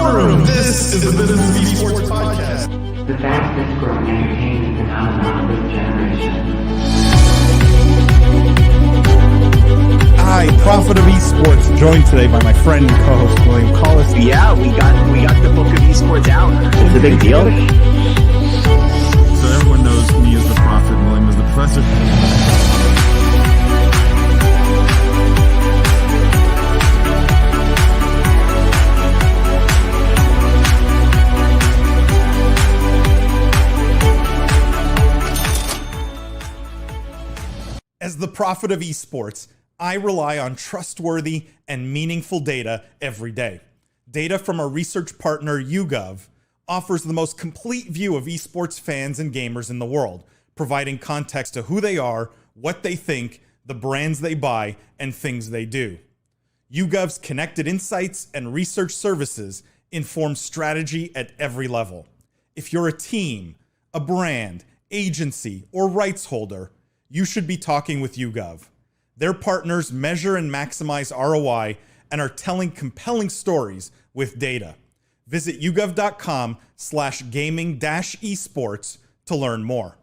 boardroom. This is the Business of Esports podcast. The fastest growing entertainment phenomenon of this generation. I, Prophet of Esports, joined today by my friend and co-host William Collis. Yeah, we got the book of esports out. It's a big deal. So everyone knows me as the Prophet, William as the Professor. As the Prophet of Esports, I rely on trustworthy and meaningful data every day. Data from our research partner YouGov offers the most complete view of esports fans and gamers in the world, providing context to who they are, what they think, the brands they buy, and things they do. YouGov's connected insights and research services inform strategy at every level. If you're a team, a brand, agency, or rights holder, you should be talking with YouGov. Their partners measure and maximize ROI and are telling compelling stories with data. Visit yougov.com/gaming-esports to learn more.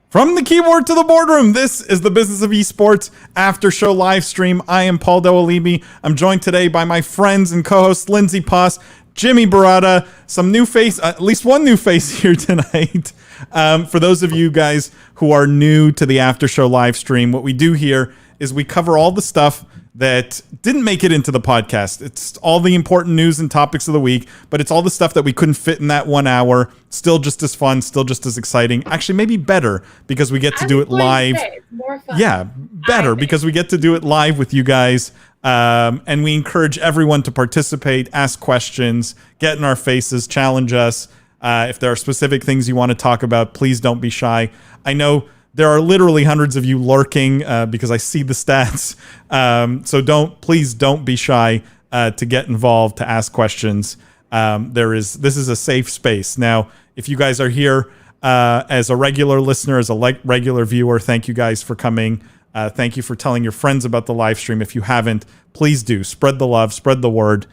From the keyboard to the boardroom, this is the Business of Esports after show live stream. I am Paul Dawalibi. I'm joined today by my friends and co-hosts Lindsay Poss, Jimmy Barada, some new face, at least one new face here tonight. For those of you guys who are new to the after show live stream, what we do here is we cover all the stuff that didn't make it into the podcast. It's all the important news and topics of the week, but it's all the stuff that we couldn't fit in that 1 hour. Still just as fun, still just as exciting. Actually, maybe better because we get to do it live. More fun. Yeah, better because we get to do it live with you guys. And we encourage everyone to participate, ask questions, get in our faces, challenge us. If there are specific things you want to talk about, please don't be shy. I know there are literally hundreds of you lurking because I see the stats. So please don't be shy to get involved, to ask questions. This is a safe space. Now, if you guys are here as a regular listener, as a regular viewer, thank you guys for coming. Thank you for telling your friends about the live stream. If you haven't, please do. Spread the love, spread the word.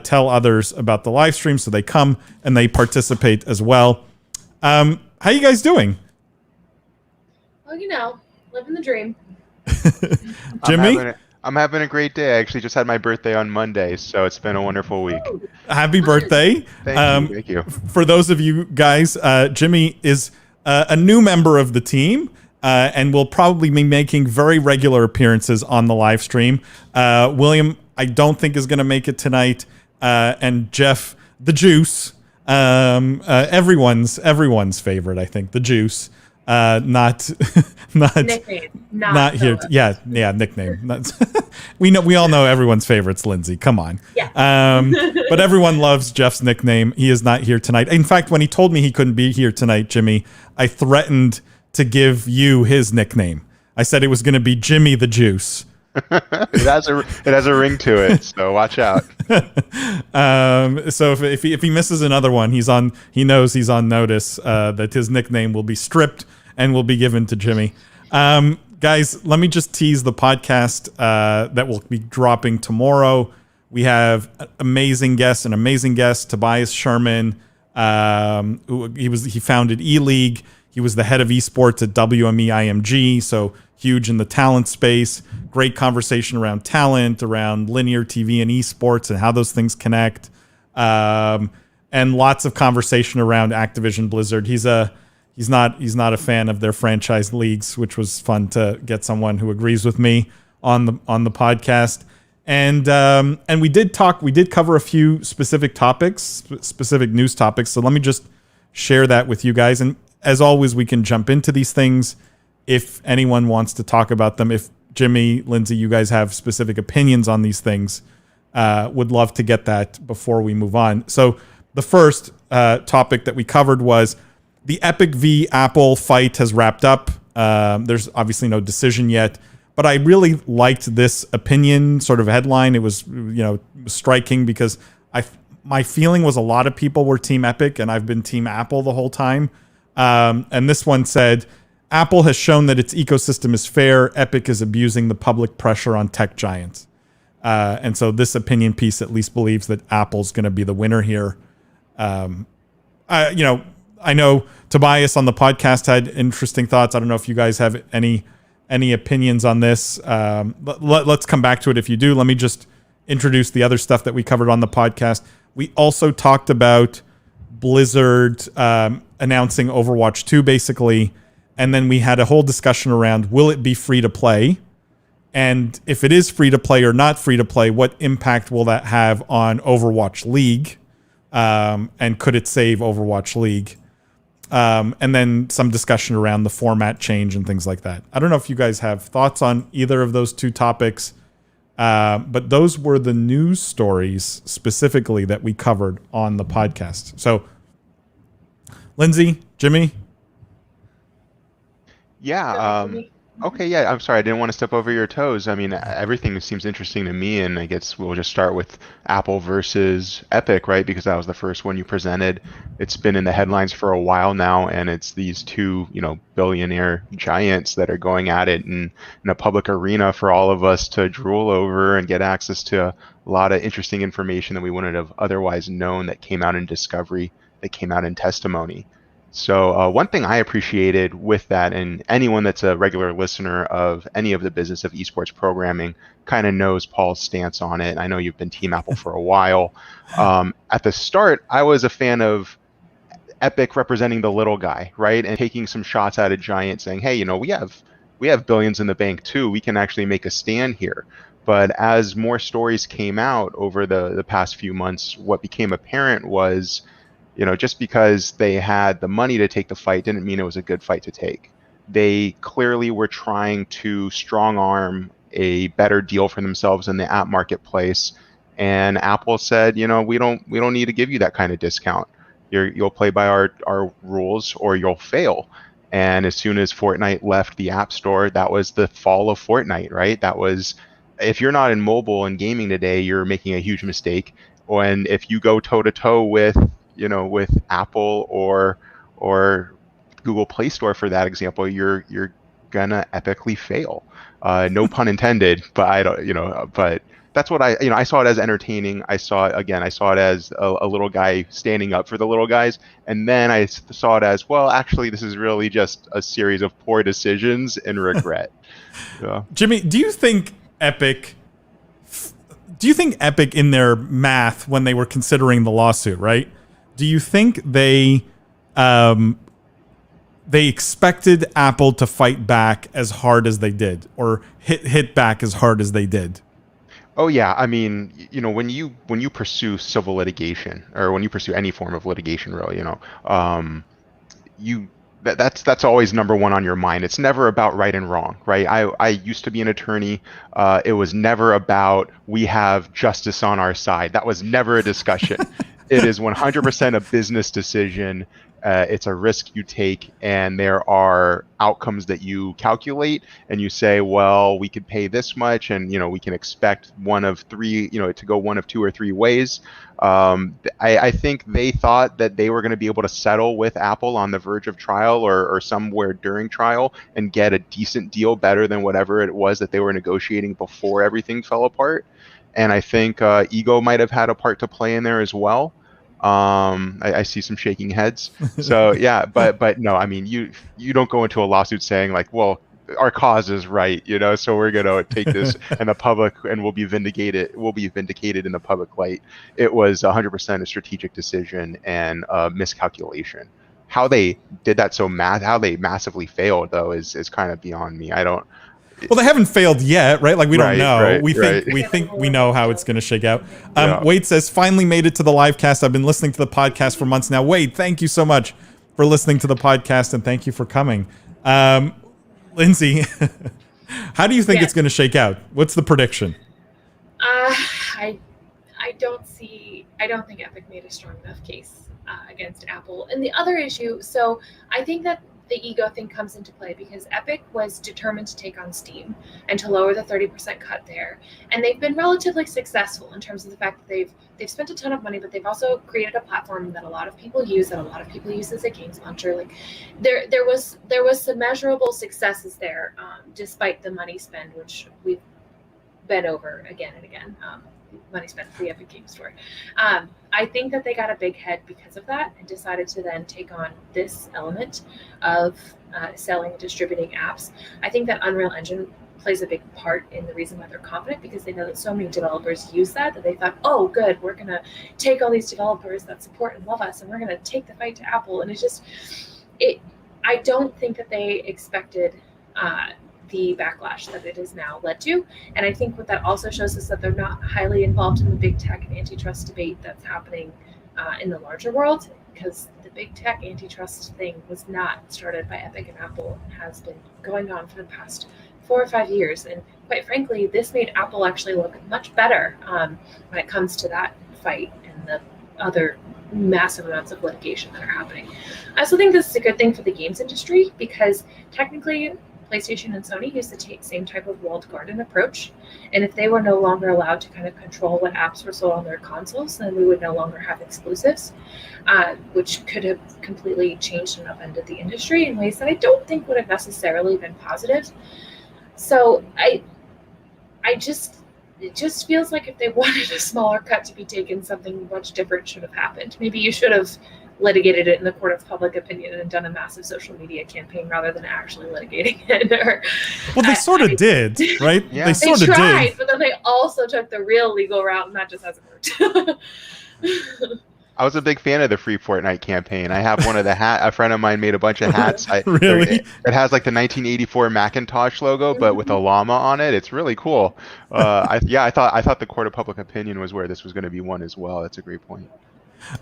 Tell others about the live stream so they come and they participate as well. How you guys doing? Well, living the dream. Jimmy? I'm having a great day. I actually just had my birthday on Monday, so it's been a wonderful week. Happy birthday. Thank you. For those of you guys, Jimmy is a new member of the team. And will probably be making very regular appearances on the live stream. William, I don't think is going to make it tonight. And Jeff, the Juice, everyone's favorite, I think, the Juice, not Nickname, not here. Yeah, nickname. We all know everyone's favorite's Lindsay. Come on. Yeah. But everyone loves Jeff's nickname. He is not here tonight. In fact, when he told me he couldn't be here tonight, Jimmy, I threatened to give you his nickname. I said it was going to be Jimmy the Juice. It has a ring to it, so watch out. So if he misses another one, he knows he's on notice that his nickname will be stripped and will be given to Jimmy. Guys, let me just tease the podcast that will be dropping tomorrow. We have an amazing guest, Tobias Sherman. He founded E-League. He was the head of esports at WME IMG, so huge in the talent space. Great conversation around talent, around linear TV and esports and how those things connect. And lots of conversation around Activision Blizzard. He's not a fan of their franchise leagues, which was fun to get someone who agrees with me on the podcast. And we did cover a few specific topics, specific news topics. So let me just share that with you guys. And as always, we can jump into these things if anyone wants to talk about them. If Jimmy, Lindsay, you guys have specific opinions on these things, would love to get that before we move on. So the first topic that we covered was the Epic v. Apple fight has wrapped up. There's obviously no decision yet, but I really liked this opinion sort of headline. It was, striking because my feeling was a lot of people were Team Epic and I've been Team Apple the whole time. And this one said, Apple has shown that its ecosystem is fair. Epic is abusing the public pressure on tech giants. And so this opinion piece at least believes that Apple's going to be the winner here. I know Tobias on the podcast had interesting thoughts. I don't know if you guys have any opinions on this. Let's come back to it if you do. Let me just introduce the other stuff that we covered on the podcast. We also talked about Blizzard announcing Overwatch 2, basically. And then we had a whole discussion around, will it be free to play? And if it is free to play or not free to play, what impact will that have on Overwatch League? And could it save Overwatch League? And then some discussion around the format change and things like that. I don't know if you guys have thoughts on either of those two topics, but those were the news stories specifically that we covered on the podcast. So, Lindsay, Jimmy? Yeah. Okay, yeah, I'm sorry, I didn't want to step over your toes. I mean, everything seems interesting to me, and I guess we'll just start with Apple versus Epic, right? Because that was the first one you presented. It's been in the headlines for a while now, and it's these two, billionaire giants that are going at it in a public arena for all of us to drool over and get access to a lot of interesting information that we wouldn't have otherwise known that came out in discovery, that came out in testimony. So one thing I appreciated with that, and anyone that's a regular listener of any of the Business of Esports programming kind of knows Paul's stance on it. I know you've been Team Apple for a while. At the start, I was a fan of Epic representing the little guy, right? And taking some shots at a giant saying, hey, we have billions in the bank too. We can actually make a stand here. But as more stories came out over the past few months, what became apparent was, just because they had the money to take the fight didn't mean it was a good fight to take. They clearly were trying to strong arm a better deal for themselves in the app marketplace. And Apple said, we don't need to give you that kind of discount. You'll play by our rules or you'll fail. And as soon as Fortnite left the App Store, that was the fall of Fortnite, right? That was, if you're not in mobile and gaming today, you're making a huge mistake. And if you go toe to toe with Apple or Google Play Store, for that example, you're gonna epically fail. No pun intended, but I don't, but that's what I saw it as entertaining. I saw it as a little guy standing up for the little guys, and then I saw it as, well, actually, this is really just a series of poor decisions and regret. Yeah. Jimmy, do you think Epic in their math when they were considering the lawsuit, right? Do you think they expected Apple to fight back as hard as they did, or hit back as hard as they did? Oh yeah, I mean, when you pursue civil litigation, or when you pursue any form of litigation, really, that's always number one on your mind. It's never about right and wrong, right? I used to be an attorney. It was never about we have justice on our side. That was never a discussion. It is 100% a business decision. It's a risk you take, and there are outcomes that you calculate, and you say, well, we could pay this much, and we can expect one of three, to go one of two or three ways. I think they thought that they were going to be able to settle with Apple on the verge of trial or somewhere during trial and get a decent deal, better than whatever it was that they were negotiating before everything fell apart. And I think ego might have had a part to play in there as well. I see some shaking heads. So yeah, but no, I mean, you don't go into a lawsuit saying like, well, our cause is right, so we're gonna take this in the public and we'll be vindicated in the public light. It was 100% a strategic decision and a miscalculation. How they did that how they massively failed though is kind of beyond me. Well, they haven't failed yet, right? Like, we don't know. Right, we think we know how it's going to shake out. Wade says, finally made it to the live cast. I've been listening to the podcast for months now. Wade, thank you so much for listening to the podcast, and thank you for coming. Lindsay, how do you think it's going to shake out? What's the prediction? I don't think Epic made a strong enough case against Apple. And the other issue, so I think that the ego thing comes into play because Epic was determined to take on Steam and to lower the 30% cut there. And they've been relatively successful in terms of the fact that they've spent a ton of money, but they've also created a platform that a lot of people use, as a games launcher. Like there was some measurable successes there, despite the money spend, which been over again and again. Money spent at the Epic Games Store. I think that they got a big head because of that and decided to then take on this element of selling and distributing apps. I think that Unreal Engine plays a big part in the reason why they're confident, because they know that so many developers use that they thought, oh, good, we're going to take all these developers that support and love us and we're going to take the fight to Apple. And I don't think that they expected the backlash that it has now led to. And I think what that also shows is that they're not highly involved in the big tech and antitrust debate that's happening in the larger world, because the big tech antitrust thing was not started by Epic and Apple. It has been going on for the past 4 or 5 years. And quite frankly, this made Apple actually look much better when it comes to that fight and the other massive amounts of litigation that are happening. I also think this is a good thing for the games industry, because technically PlayStation and Sony use the same type of walled garden approach. And if they were no longer allowed to kind of control what apps were sold on their consoles, then we would no longer have exclusives, which could have completely changed and upended the industry in ways that I don't think would have necessarily been positive. So it just feels like if they wanted a smaller cut to be taken, something much different should have happened. Maybe you should have litigated it in the court of public opinion and done a massive social media campaign rather than actually litigating it. Well, they sort of did, right? Yeah. They sort of tried, did. but then they also took the real legal route, and that just hasn't worked. I was a big fan of the Free Fortnite campaign. I have one of the a friend of mine made a bunch of hats. Really? It has like the 1984 Macintosh logo, but with a llama on it. It's really cool. I thought the court of public opinion was where this was going to be won as well. That's a great point.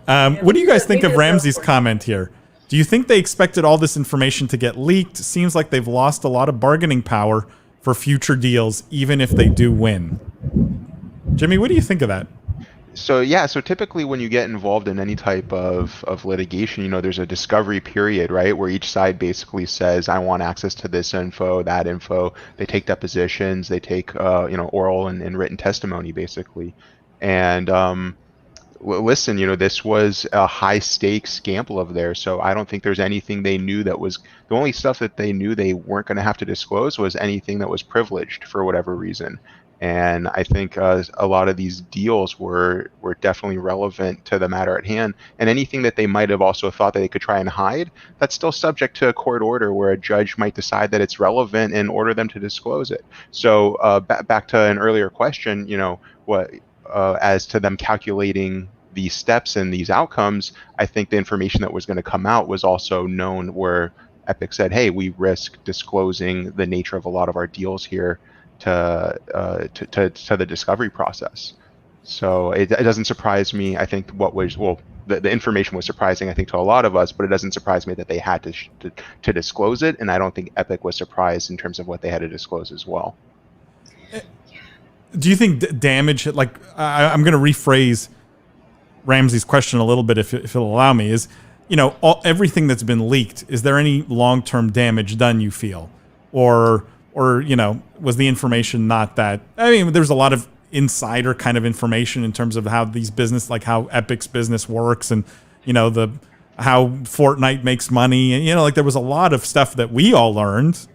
What do you guys think of Ramsey's comment here? Do you think they expected all this information to get leaked? Seems like they've lost a lot of bargaining power for future deals, even if they do win. Jimmy, what do you think of that? So typically when you get involved in any type of litigation, there's a discovery period, right, where each side basically says, I want access to this info, that info. They take depositions, they take oral and written testimony basically. And listen, this was a high stakes gamble of theirs, so I don't think there's anything they knew that was the only stuff that they knew they weren't going to have to disclose was anything that was privileged for whatever reason. And I think a lot of these deals were definitely relevant to the matter at hand. And anything that they might have also thought that they could try and hide, that's still subject to a court order where a judge might decide that it's relevant and order them to disclose it. So back to an earlier question, as to them calculating these steps and these outcomes, I think the information that was going to come out was also known, where Epic said, hey, we risk disclosing the nature of a lot of our deals here to the discovery process. So it doesn't surprise me. I think the information was surprising, I think, to a lot of us, but it doesn't surprise me that they had to disclose it, and I don't think Epic was surprised in terms of what they had to disclose as well. Do you think damage, like, I'm going to rephrase Ramsey's question a little bit, if it'll allow me, is, everything that's been leaked, is there any long-term damage done, you feel? Or was the information not that? I mean, there's a lot of insider kind of information in terms of how these business, like how Epic's business works, and how Fortnite makes money, and there was a lot of stuff that we all learned.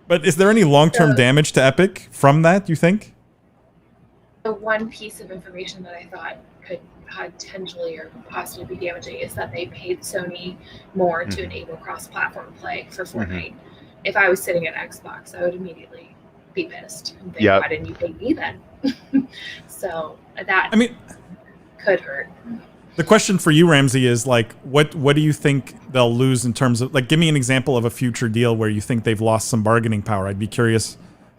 But is there any long-term damage to Epic from that, you think? The one piece of information that I thought could potentially or possibly be damaging is that they paid Sony more to enable cross-platform play for Fortnite. If I was sitting at Xbox, I would immediately be pissed and think, why didn't you pay me then? So that could hurt. The question for you, Ramsey, is like, what do you think they'll lose in terms of, like, give me an example of a future deal where you think they've lost some bargaining power. I'd be curious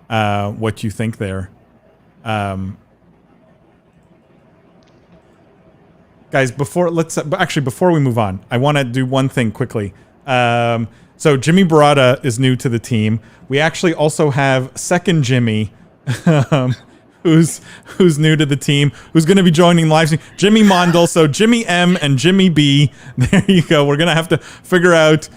what you think there. Guys, before we move on, I want to do one thing quickly. So Jimmy Barada is new to the team. We actually also have second Jimmy, who's new to the team, who's going to be joining live stream. Jimmy Mondel, so Jimmy M and Jimmy B. There you go. We're going to have to figure out.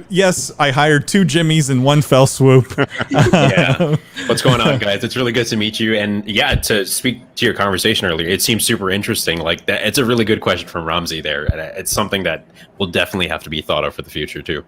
Yes, I hired two Jimmys in one fell swoop. Yeah. What's going on, guys? It's really good to meet you. And yeah, to speak to your conversation earlier, it seems super interesting. Like that, it's a really good question from Ramsey there. And it's something that will definitely have to be thought of for the future too.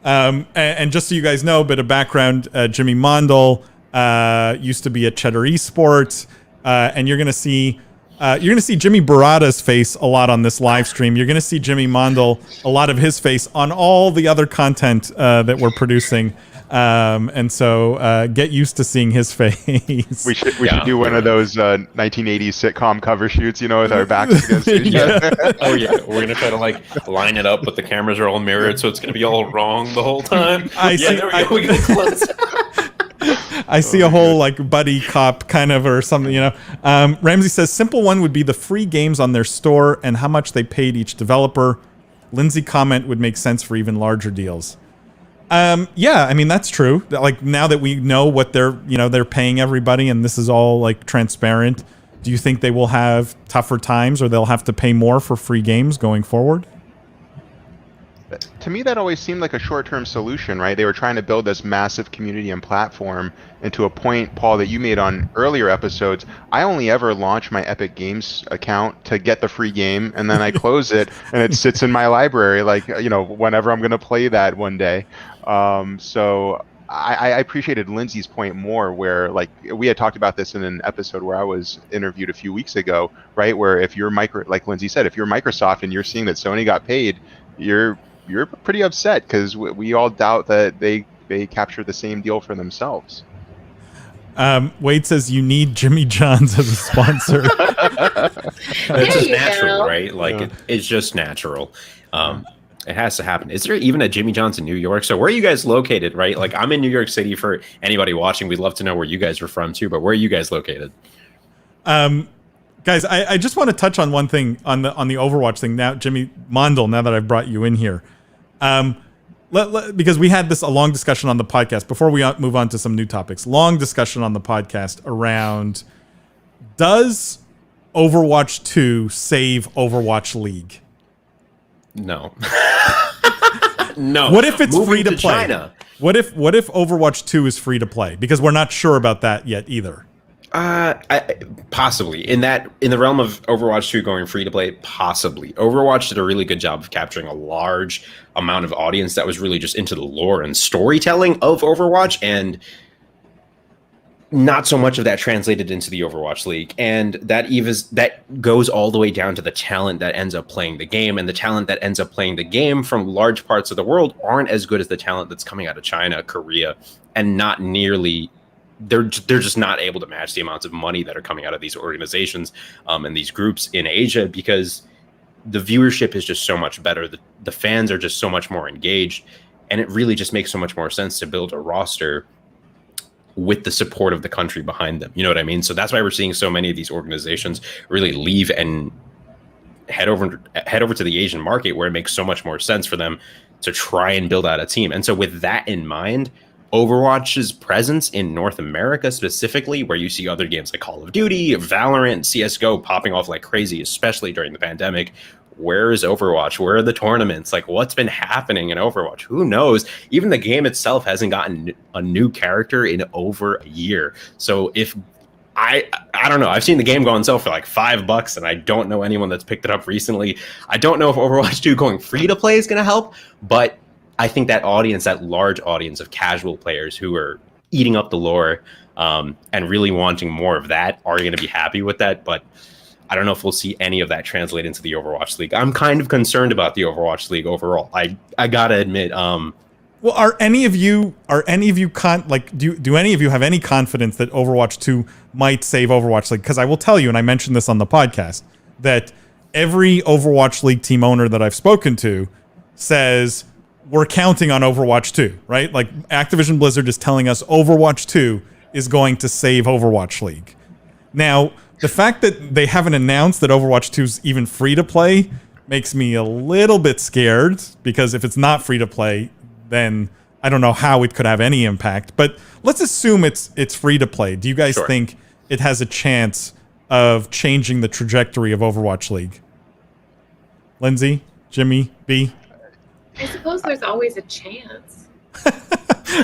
And just so you guys know, a bit of background, Jimmy Mondel used to be at Cheddar Esports, and you're gonna see Jimmy Barada's face a lot on this live stream. You're gonna see Jimmy Mondel, a lot of his face on all the other content that we're producing. And so get used to seeing his face. We should do one of those 1980s sitcom cover shoots, with our backs against each other. Oh yeah, we're gonna try to line it up, but the cameras are all mirrored, so it's gonna be all wrong the whole time. We get close. I see a whole buddy cop kind of or something, Ramsey says simple one would be the free games on their store and how much they paid each developer. Lindsay comment would make sense for even larger deals. Yeah, I mean that's true. Now that we know what they're paying everybody and this is all transparent, do you think they will have tougher times or they'll have to pay more for free games going forward? To me, that always seemed like a short-term solution, right? They were trying to build this massive community and platform, and to a point, Paul, that you made on earlier episodes, I only ever launch my Epic Games account to get the free game, and then I close it, and it sits in my library, whenever I'm going to play that one day. So I appreciated Lindsay's point more, where we had talked about this in an episode where I was interviewed a few weeks ago, right? Where if you're like Lindsay said, if you're Microsoft and you're seeing that Sony got paid, you're pretty upset because we all doubt that they captured the same deal for themselves. Wade says you need Jimmy John's as a sponsor. It's just natural, right? It's just natural. It has to happen. Is there even a Jimmy John's in New York? So where are you guys located, right? I'm in New York City. For anybody watching, we'd love to know where you guys are from too, but where are you guys located? Guys, I just want to touch on one thing on the Overwatch thing now, Jimmy Mondel, now that I've brought you in here. Because we had a long discussion on the podcast before we move on to some new topics. Long discussion on the podcast around, does Overwatch 2 save Overwatch League? No. No. What if it's free to play? China. What if Overwatch 2 is free to play? Because we're not sure about that yet either. Possibly in the realm of Overwatch 2 going free to play, possibly. Overwatch did a really good job of capturing a large amount of audience that was really just into the lore and storytelling of Overwatch, and not so much of that translated into the Overwatch League. And that goes all the way down to the talent that ends up playing the game, and the talent that ends up playing the game from large parts of the world aren't as good as the talent that's coming out of China, Korea, and not nearly. They're just not able to match the amounts of money that are coming out of these organizations and these groups in Asia, because the viewership is just so much better. The fans are just so much more engaged, and it really just makes so much more sense to build a roster with the support of the country behind them. You know what I mean? So that's why we're seeing so many of these organizations really leave and head over to the Asian market, where it makes so much more sense for them to try and build out a team. And so with that in mind, Overwatch's presence in North America specifically, where you see other games like Call of Duty, Valorant, CSGO popping off like crazy, especially during the pandemic. Where is Overwatch? Where are the tournaments? What's been happening in Overwatch? Who knows? Even the game itself hasn't gotten a new character in over a year. So if I don't know. I've seen the game go on sale for $5, and I don't know anyone that's picked it up recently. I don't know if Overwatch 2 going free to play is going to help, but I think that large audience of casual players who are eating up the lore and really wanting more of that are going to be happy with that. But I don't know if we'll see any of that translate into the Overwatch League. I'm kind of concerned about the Overwatch League overall. I gotta admit. Well, do any of you have any confidence that Overwatch 2 might save Overwatch League? Because I will tell you, and I mentioned this on the podcast, that every Overwatch League team owner that I've spoken to says, we're counting on Overwatch 2, right? Activision Blizzard is telling us Overwatch 2 is going to save Overwatch League. Now, the fact that they haven't announced that Overwatch 2 is even free to play makes me a little bit scared, because if it's not free to play, then I don't know how it could have any impact. But let's assume it's free to play. Do you guys think it has a chance of changing the trajectory of Overwatch League? Lindsay, Jimmy, B? I suppose there's always a chance.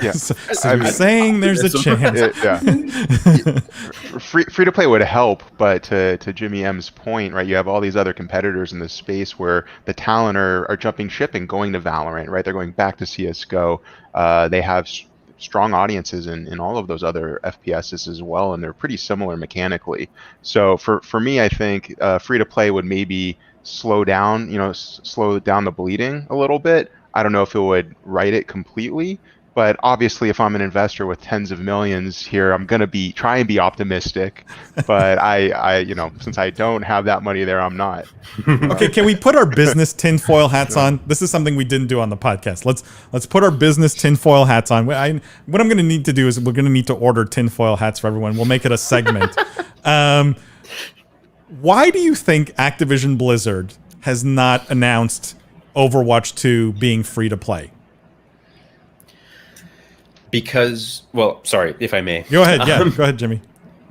Yeah. So you're saying there's a chance. Free to play would help, but to Jimmy M's point, right? You have all these other competitors in this space where the talent are jumping ship and going to Valorant, right? They're going back to CS:GO. They have strong audiences in all of those other FPSs as well, and they're pretty similar mechanically. So for me, I think free to play would maybe slow down the bleeding a little bit. I don't know if it would right it completely, but obviously if I'm an investor with tens of millions here, I'm going to try and be optimistic, but I since I don't have that money there, I'm not. Okay, can we put our business tinfoil hats on? This is something we didn't do on the podcast. Let's put our business tinfoil hats on. What I'm going to need to do is we're going to need to order tinfoil hats for everyone. We'll make it a segment. Why do you think Activision Blizzard has not announced Overwatch 2 being free to play? Because, well, sorry, if I may. Go ahead. Yeah, go ahead, Jimmy.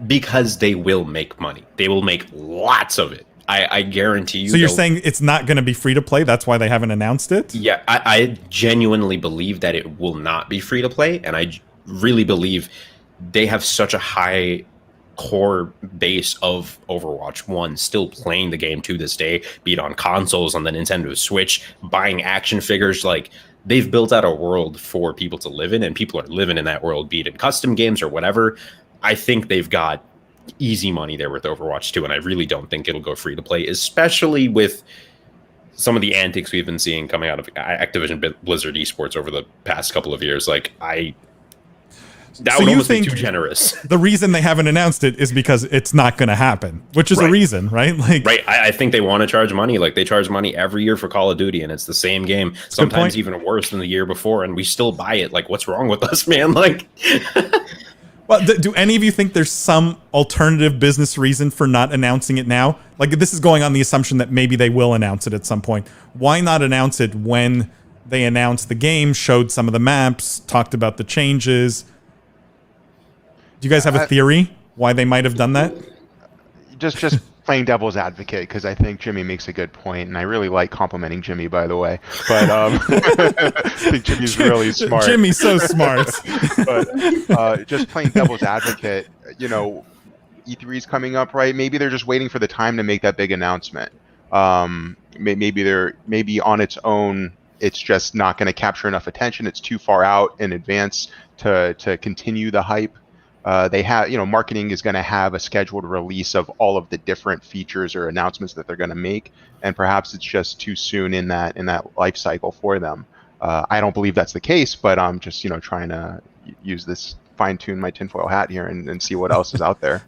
Because they will make money. They will make lots of it. I guarantee you. So you're saying it's not going to be free to play? That's why they haven't announced it? Yeah, I genuinely believe that it will not be free to play. And I really believe they have such a high core base of Overwatch 1 still playing the game to this day, be it on consoles, on the Nintendo Switch, buying action figures. Like, they've built out a world for people to live in, and people are living in that world, be it in custom games or whatever. I think they've got easy money there with Overwatch 2, and I really don't think it'll go free to play, especially with some of the antics we've been seeing coming out of Activision Blizzard Esports over the past couple of years. Like, that would almost be too generous. The reason they haven't announced it is because it's not going to happen, which is a reason, right? Like, right. I think they want to charge money. Like, they charge money every year for Call of Duty, and it's the same game, sometimes even worse than the year before, and we still buy it. Like, what's wrong with us, man? Like, well, do any of you think there's some alternative business reason for not announcing it now? Like, this is going on the assumption that maybe they will announce it at some point. Why not announce it when they announced the game, showed some of the maps, talked about the changes? Do you guys have a theory why they might have done that? Just playing devil's advocate, because I think Jimmy makes a good point, and I really like complimenting Jimmy, by the way. But I think Jimmy's really smart. Jimmy's so smart. But just playing devil's advocate, E3 is coming up, right? Maybe they're just waiting for the time to make that big announcement. Maybe on its own, it's just not going to capture enough attention. It's too far out in advance to continue the hype. They have, marketing is going to have a scheduled release of all of the different features or announcements that they're going to make, and perhaps it's just too soon in that life cycle for them. I don't believe that's the case, but I'm just trying to use this, fine-tune my tinfoil hat here and see what else is out there.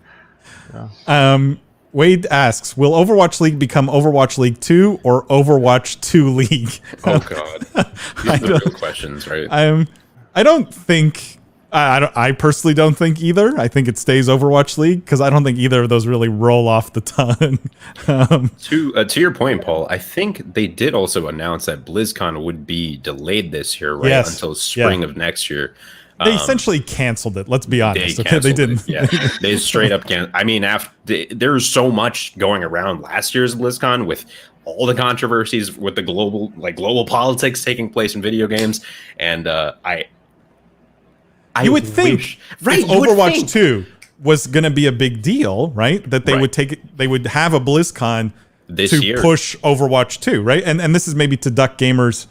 Yeah. Wade asks, will Overwatch League become Overwatch League 2 or Overwatch 2 League? Oh God, these are the real questions, right? I don't think. I personally don't think either. I think it stays Overwatch League because I don't think either of those really roll off the tongue. To your point, Paul, I think they did also announce that BlizzCon would be delayed this year, right? Yes. Until spring of next year. They essentially canceled it. Let's be honest. They didn't. Yeah, they straight up canceled. I mean, there's so much going around last year's BlizzCon with all the controversies with the global politics taking place in video games, and you would think, if Overwatch 2 was going to be a big deal, right? That they would take it, they would have a BlizzCon this to year. Push Overwatch 2, right? And this is maybe to Duck Gamer's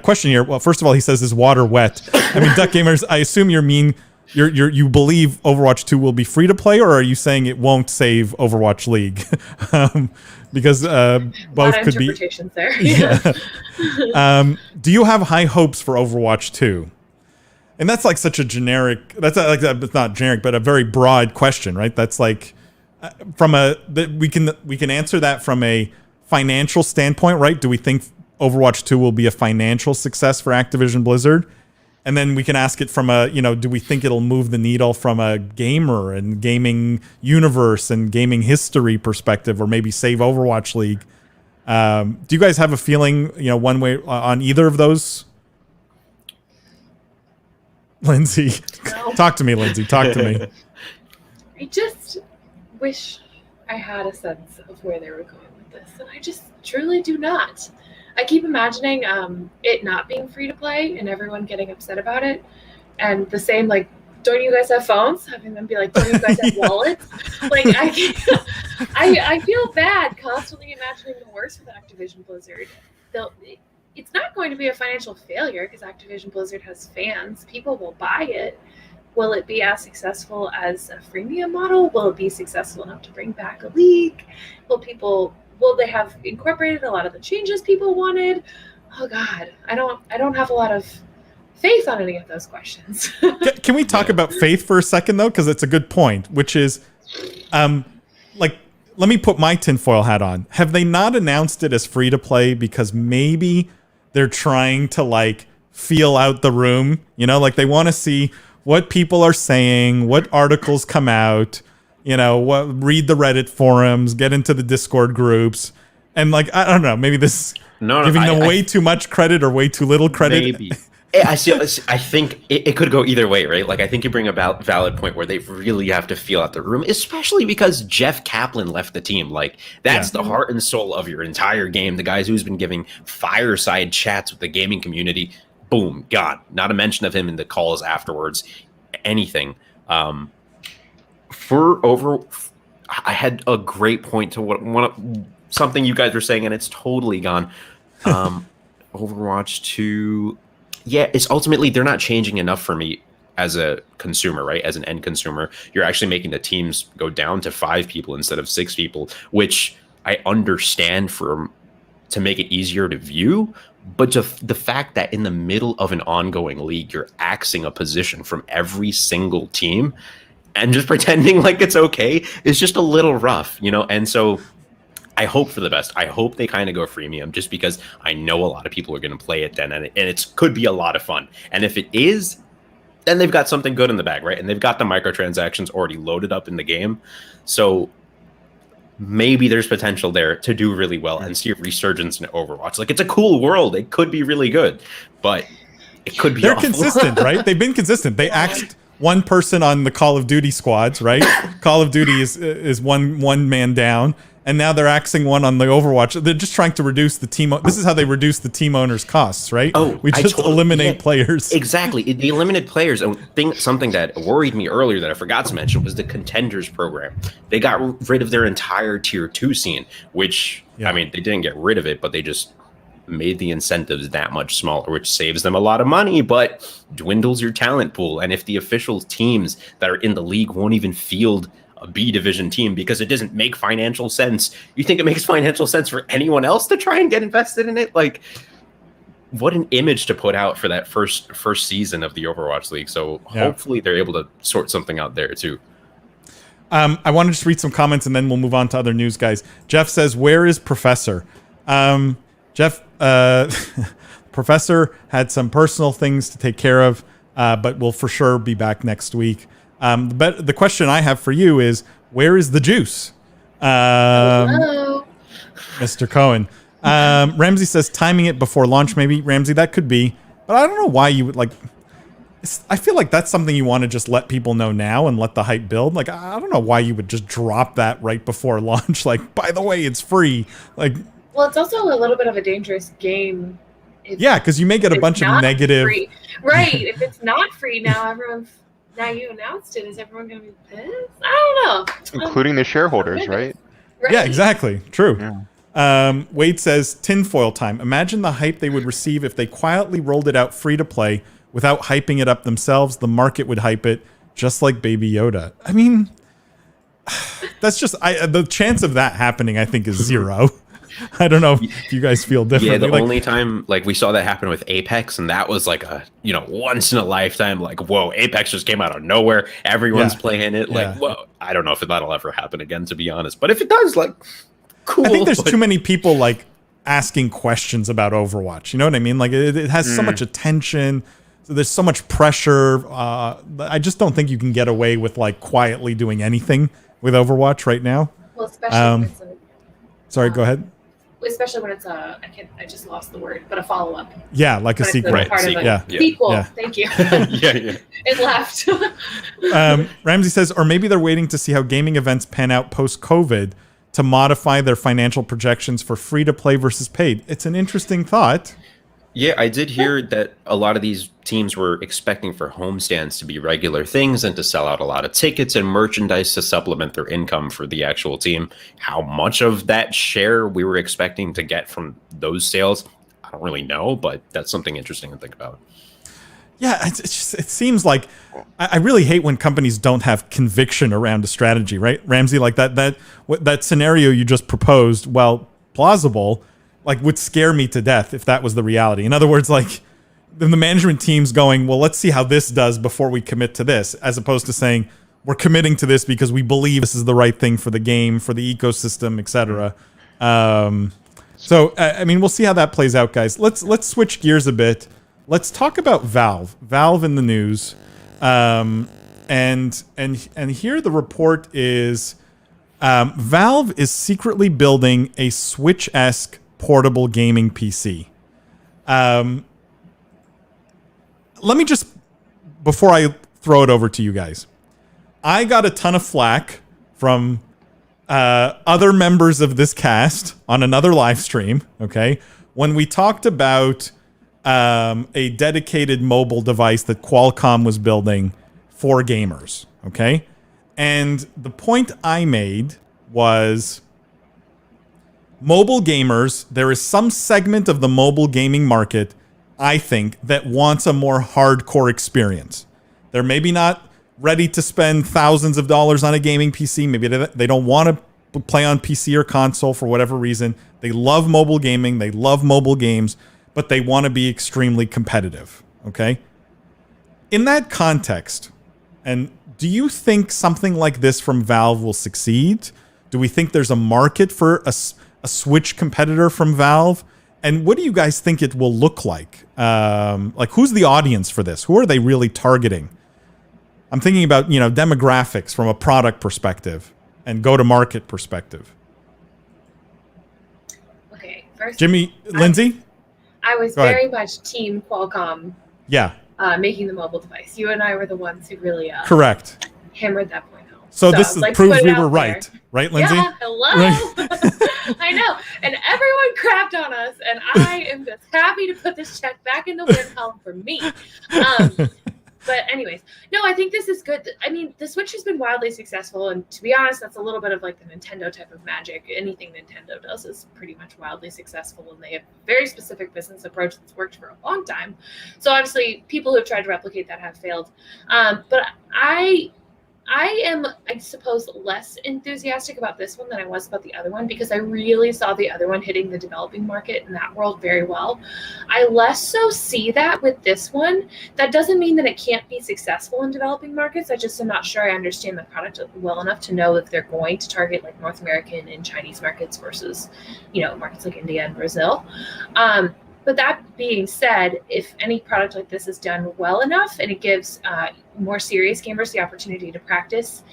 question here. Well, first of all, he says, "Is water wet?" I mean, Duck Gamers, I assume you believe Overwatch 2 will be free to play, or are you saying it won't save Overwatch League? Because both could be interpretations there. Yeah. Do you have high hopes for Overwatch 2? And that's like such a generic. It's not generic, but a very broad question, right? That's like we can answer that from a financial standpoint, right? Do we think Overwatch 2 will be a financial success for Activision Blizzard? And then we can ask it from do we think it'll move the needle from a gamer and gaming universe and gaming history perspective, or maybe save Overwatch League? Do you guys have a feeling, one way on either of those? Lindsay, talk to me, Lindsay. Talk to me. I just wish I had a sense of where they were going with this, and I just truly do not. I keep imagining it not being free to play and everyone getting upset about it, and the same, like, don't you guys have phones? Having them be like, don't you guys have wallets? Like, I feel bad constantly imagining the worst with Activision Blizzard. it's not going to be a financial failure because Activision Blizzard has fans. People will buy it. Will it be as successful as a freemium model? Will it be successful enough to bring back a league? Will they have incorporated a lot of the changes people wanted? Oh God, I don't have a lot of faith on any of those questions. Can we talk about faith for a second though? Because it's a good point, which is, like, let me put my tinfoil hat on. Have they not announced it as free to play because maybe they're trying to like feel out the room? You know, like they want to see what people are saying, what articles come out, you know, read the Reddit forums, get into the Discord groups. And like, I don't know, maybe this is giving them way too much credit or way too little credit. Maybe. I think it could go either way, right? Like, I think you bring a valid point where they really have to feel out the room, especially because Jeff Kaplan left the team. Like, that's the heart and soul of your entire game. The guys who's been giving fireside chats with the gaming community. Boom, gone. Not a mention of him in the calls afterwards. Anything. I had a great point to something you guys were saying, and it's totally gone. Overwatch 2. Yeah, it's ultimately they're not changing enough for me as a consumer, right? As an end consumer, you're actually making the teams go down to 5 people instead of 6 people, which I understand to make it easier to view. But the fact that in the middle of an ongoing league, you're axing a position from every single team and just pretending like it's okay is just a little rough, you know? And so I hope for the best. I hope they kind of go freemium just because I know a lot of people are going to play it then. And it could be a lot of fun. And if it is, then they've got something good in the bag, right? And they've got the microtransactions already loaded up in the game. So maybe there's potential there to do really well and see a resurgence in Overwatch. Like, it's a cool world. It could be really good, but it could be They're awful. consistent, right? They've been consistent. They axed one person on the Call of Duty squads, right? Call of Duty is one man down, and now they're axing one on the Overwatch. They're just trying to reduce the team. This is how they reduce the team owners' costs, right? Oh, we just eliminate players. Exactly. They eliminated players. And something that worried me earlier that I forgot to mention was the contenders program. They got rid of their entire tier 2 scene, which, I mean, they didn't get rid of it, but they just made the incentives that much smaller, which saves them a lot of money, but dwindles your talent pool. And if the official teams that are in the league won't even field a B division team because it doesn't make financial sense, you think it makes financial sense for anyone else to try and get invested in it? Like, what an image to put out for that first season of the Overwatch League. So hopefully they're able to sort something out there too. I want to just read some comments and then we'll move on to other news, guys. Jeff says, where is Professor? Jeff, Professor had some personal things to take care of, but will for sure be back next week. The question I have for you is, where is the juice? Hello. Mr. Cohen. Ramsey says timing it before launch, maybe. Ramsey, that could be. But I don't know why you would like... I feel like that's something you want to just let people know now and let the hype build. Like, I don't know why you would just drop that right before launch. Like, by the way, it's free. Like... Well, it's also a little bit of a dangerous game. Yeah, because you may get a bunch of negative... Free. Right. If it's not free now, now you announced it. Is everyone going to be pissed? I don't know. Including the shareholders, right? Yeah, exactly. True. Yeah. Wade says, tinfoil time. Imagine the hype they would receive if they quietly rolled it out free to play without hyping it up themselves. The market would hype it, just like Baby Yoda. I mean, that's just... the chance of that happening, I think, is 0. I don't know if you guys feel differently. Yeah, the only time like we saw that happen with Apex, and that was like a once in a lifetime. Like, whoa, Apex just came out of nowhere. Everyone's playing it. Like, whoa, I don't know if that'll ever happen again, to be honest. But if it does, like, cool. I think there's too many people like asking questions about Overwatch. You know what I mean? Like, it has so much attention. So there's so much pressure. I just don't think you can get away with like quietly doing anything with Overwatch right now. Well, especially when it's sorry, go ahead. Especially when it's I just lost the word, but a follow-up. Yeah, like a sequel. Right, sequel. Yeah. Thank you. yeah. It left. Ramsey says, or maybe they're waiting to see how gaming events pan out post-COVID to modify their financial projections for free-to-play versus paid. It's an interesting thought. Yeah, I did hear that a lot of these teams were expecting for homestands to be regular things and to sell out a lot of tickets and merchandise to supplement their income for the actual team. How much of that share we were expecting to get from those sales, don't really know, but that's something interesting to think about. Yeah, it's just, it seems like I really hate when companies don't have conviction around a strategy, right, Ramsey? Like that scenario you just proposed, well, plausible, like would scare me to death if that was the reality. In other words, like then the management team's going, well, let's see how this does before we commit to this, as opposed to saying we're committing to this because we believe this is the right thing for the game, for the ecosystem, etc. So I mean, we'll see how that plays out, guys. Let's switch gears a bit. Let's talk about Valve. Valve in the news, and here the report is Valve is secretly building a Switch-esque portable gaming PC. Let me just, before I throw it over to you guys, I got a ton of flack from other members of this cast on another live stream, okay, when we talked about a dedicated mobile device that Qualcomm was building for gamers, okay? And the point I made was mobile gamers, there is some segment of the mobile gaming market, I think, that wants a more hardcore experience. They're maybe not ready to spend thousands of dollars on a gaming PC. Maybe they don't want to play on PC or console for whatever reason. They love mobile gaming. They love mobile games, but they want to be extremely competitive, okay? In that context, and do you think something like this from Valve will succeed? Do we think there's a market for a Switch competitor from Valve? And what do you guys think it will look like? Like, who's the audience for this? Who are they really targeting? I'm thinking about, demographics from a product perspective and go-to-market perspective. Okay, first, Jimmy, Lindsay? I was very much team Qualcomm. Yeah. Making the mobile device. You and I were the ones who really correct. Hammered that point home. So this proves we were right. Right, Lindsay? Yeah, hello. Right. I know. And everyone crapped on us, and I am just happy to put this check back in the win column for me. But anyways, no, I think this is good. I mean, the Switch has been wildly successful, and to be honest, that's a little bit of like the Nintendo type of magic. Anything Nintendo does is pretty much wildly successful, and they have a very specific business approach that's worked for a long time. So obviously, people who have tried to replicate that have failed. But I am, I suppose, less enthusiastic about this one than I was about the other one because I really saw the other one hitting the developing market in that world very well. I less so see that with this one. That doesn't mean that it can't be successful in developing markets. I just am not sure I understand the product well enough to know if they're going to target like North American and Chinese markets versus, markets like India and Brazil. But that being said, if any product like this is done well enough and it gives more serious gamers the opportunity to practice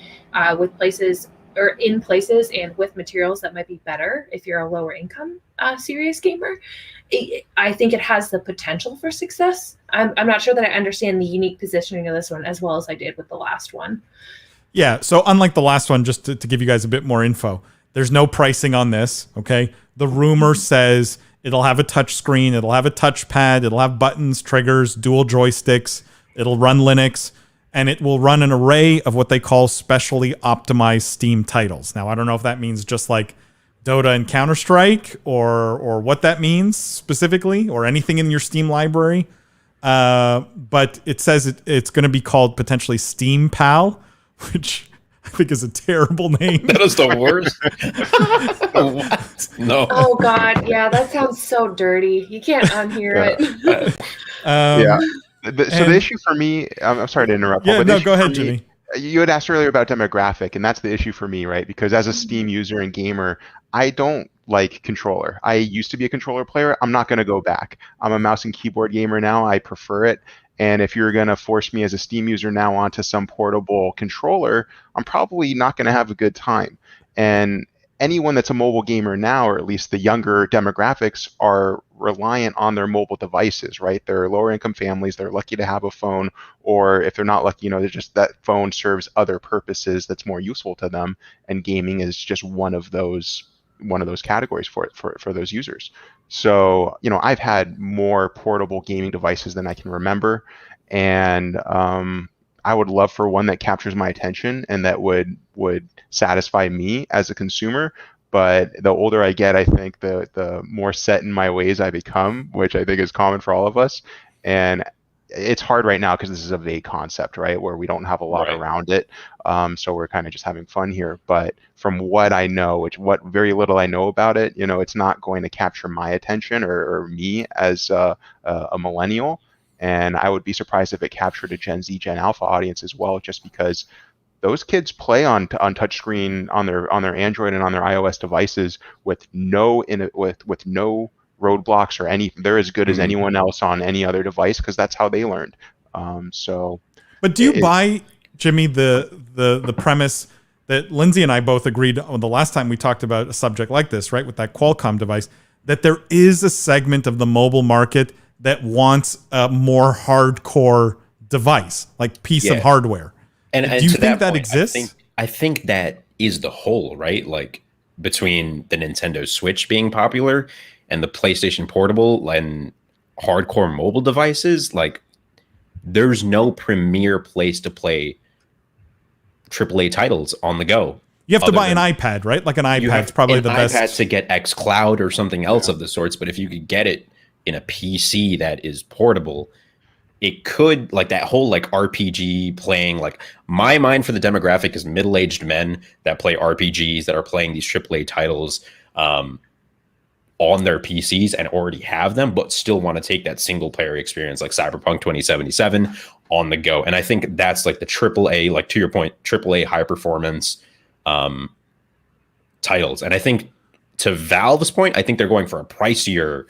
with places or in places and with materials that might be better if you're a lower income serious gamer, I think it has the potential for success. I'm not sure that I understand the unique positioning of this one as well as I did with the last one. Yeah, so unlike the last one, just to give you guys a bit more info, there's no pricing on this, okay? The rumor says it'll have a touch screen, it'll have a touchpad, it'll have buttons, triggers, dual joysticks, it'll run Linux, and it will run an array of what they call specially optimized Steam titles. Now, I don't know if that means just like Dota and Counter-Strike or what that means specifically or anything in your Steam library. But it says it's going to be called potentially Steam Pal, which I think is a terrible name. That is the worst. What? No. Oh God, yeah, that sounds so dirty. You can't unhear it. So the issue for me, I'm sorry to interrupt. Yeah, but no, go ahead, Jimmy. You had asked earlier about demographic, and that's the issue for me, right? Because as a Steam user and gamer, I don't like controller. I used to be a controller player. I'm not going to go back. I'm a mouse and keyboard gamer now. I prefer it. And if you're going to force me as a Steam user now onto some portable controller, I'm probably not going to have a good time. And anyone that's a mobile gamer now, or at least the younger demographics, are reliant on their mobile devices, right? They're lower income families. They're lucky to have a phone, or if they're not lucky, they're just that phone serves other purposes that's more useful to them. And gaming is just one of those categories for those users. So, I've had more portable gaming devices than I can remember. And I would love for one that captures my attention and that would satisfy me as a consumer. But the older I get, I think the more set in my ways I become, which I think is common for all of us. And it's hard right now because this is a vague concept, right? Where we don't have a lot Right. around it. So we're kind of just having fun here. But from what I know, what very little I know about it, it's not going to capture my attention or me as a millennial. And I would be surprised if it captured a Gen Z, Gen Alpha audience as well, just because those kids play on touchscreen on their Android and on their iOS devices with no roadblocks or anything. They're as good as anyone else on any other device because that's how they learned. But do you buy, Jimmy, the premise that Lindsay and I both agreed on the last time we talked about a subject like this, right, with that Qualcomm device, that there is a segment of the mobile market that wants a more hardcore device, like piece of hardware? And do you to think that point, exists? I think that is the whole, right? Like between the Nintendo Switch being popular and the PlayStation Portable and hardcore mobile devices, like there's no premier place to play AAA titles on the go. You have to buy an iPad, right? Like an iPad's probably the best. iPad to get xCloud or something else of the sorts, but if you could get it in a PC that is portable, it could, like that whole like RPG playing, like my mind for the demographic is middle-aged men that play RPGs that are playing these AAA titles on their PCs and already have them, but still want to take that single player experience like Cyberpunk 2077 on the go. And I think that's like the AAA, like to your point, AAA high performance titles. And I think to Valve's point, I think they're going for a pricier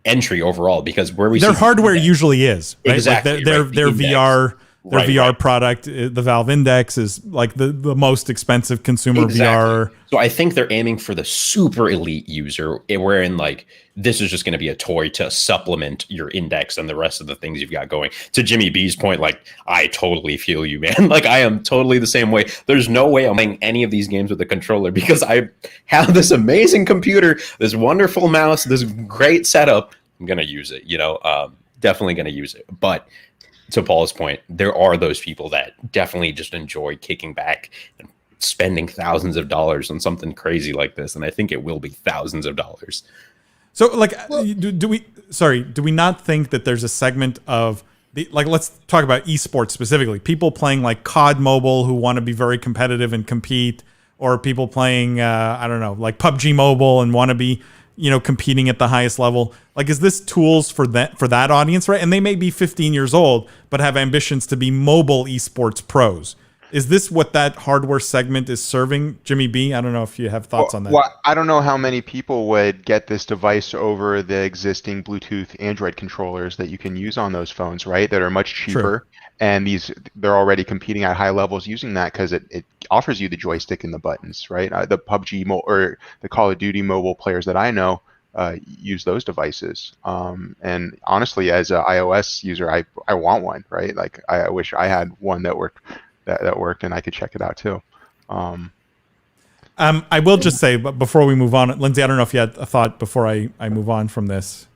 entry overall because where we their see hardware usually is right? Exactly, like their right, the VR Right, VR right. product, the Valve Index is like the most expensive consumer VR. So I think they're aiming for the super elite user, wherein like this is just going to be a toy to supplement your Index and the rest of the things you've got going. To Jimmy B's point, like I totally feel you, man. Like I am totally the same way. There's no way I'm playing any of these games with a controller because I have this amazing computer, this wonderful mouse, this great setup. I'm going to use it, definitely going to use it. But to Paul's point, there are those people that definitely just enjoy kicking back and spending thousands of dollars on something crazy like this. And I think it will be thousands of dollars. So like, do we not think that there's a segment of the, like, let's talk about esports specifically, people playing like COD Mobile who want to be very competitive and compete, or people playing, I don't know, like PUBG Mobile and want to be, competing at the highest level. Like, is this tools for that audience, right? And they may be 15 years old, but have ambitions to be mobile esports pros. Is this what that hardware segment is serving, Jimmy B? I don't know if you have thoughts on that. Well, I don't know how many people would get this device over the existing Bluetooth Android controllers that you can use on those phones, right? That are much cheaper. True. And they're already competing at high levels using that because it offers you the joystick and the buttons, right? The PUBG or the Call of Duty mobile players that I know use those devices. And honestly, as an iOS user, I want one, right? Like I wish I had one that worked and I could check it out too. I will just say, but before we move on, Lindsay, I don't know if you had a thought before I move on from this.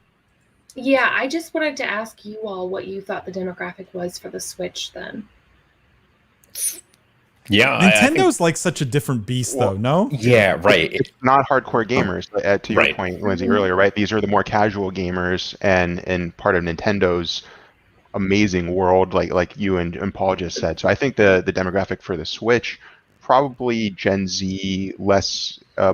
Yeah, I just wanted to ask you all what you thought the demographic was for the Switch then. Yeah, Nintendo's like such a different beast, though. No. Yeah, right. It's not hardcore gamers. To your point, Lindsay, earlier, right? These are the more casual gamers, and part of Nintendo's amazing world, like you and Paul just said. So I think the demographic for the Switch, probably Gen Z,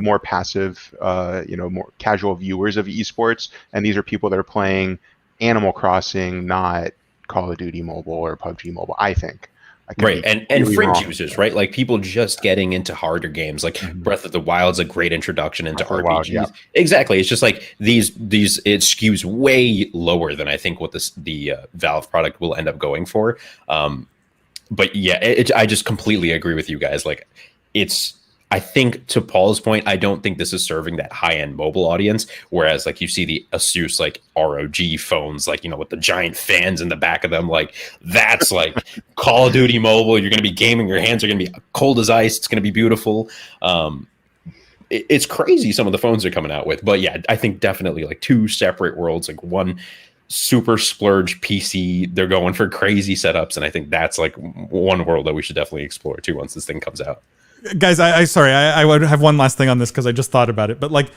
more passive, more casual viewers of esports, and these are people that are playing Animal Crossing, not Call of Duty Mobile or PUBG Mobile, I think. Right, and fringe users, right? Like people just getting into harder games, like Breath of the Wild's a great introduction into RPGs. Wild, yeah. Exactly, it's just like these it skews way lower than I think what the Valve product will end up going for. But yeah, I just completely agree with you guys. Like I think to Paul's point, I don't think this is serving that high-end mobile audience. Whereas like you see the Asus like ROG phones, like, with the giant fans in the back of them, like that's like Call of Duty Mobile. You're going to be gaming. Your hands are going to be cold as ice. It's going to be beautiful. It's crazy some of the phones they're coming out with. But yeah, I think definitely like two separate worlds, like one super splurge PC. They're going for crazy setups. And I think that's like one world that we should definitely explore too once this thing comes out. guys, I would have one last thing on this because I just thought about it. But like,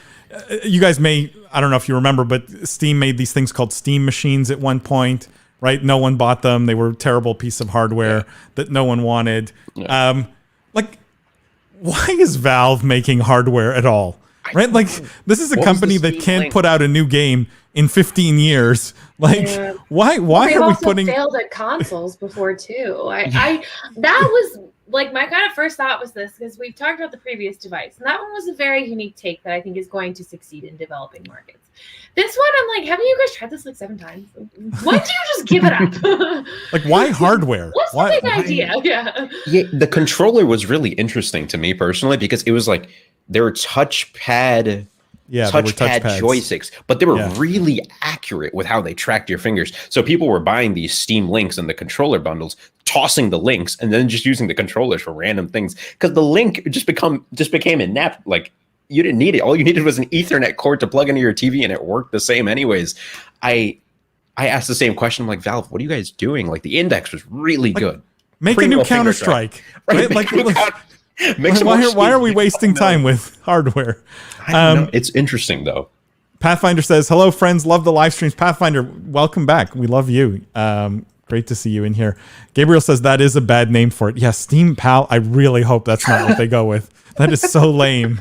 you guys I don't know if you remember, but Steam made these things called Steam machines at one point, right? No one bought them. They were a terrible piece of hardware that no one wanted. Yeah. Like, why is Valve making hardware at all? Right? Like, this is a company that can't put out a new game in 15 years. Like, why They've are we also putting... failed at consoles before too. I that was like my kind of first thought was this, because we've talked about the previous device, and that one was a very unique take that I think is going to succeed in developing markets. This one, I'm like, haven't you guys tried this like 7 times? Why don't you just give it up? Like, why hardware? What's the big idea? Yeah, the controller was really interesting to me personally because it was like there were touchpad joysticks, but they were really accurate with how they tracked your fingers. So people were buying these Steam Links and the controller bundles, tossing the links, and then just using the controllers for random things because the link just became inept. Like, you didn't need it. All you needed was an Ethernet cord to plug into your TV, and it worked the same anyways. I asked the same question. I'm like, Valve, what are you guys doing? Like, the index was really good. Make a new Counter-Strike. Right? Like, why are we wasting time with hardware? It's interesting, though. Pathfinder says, hello, friends. Love the live streams. Pathfinder, welcome back. We love you. Great to see you in here. Gabriel says, that is a bad name for it. Yeah, Steam Pal. I really hope that's not what they go with. That is so lame.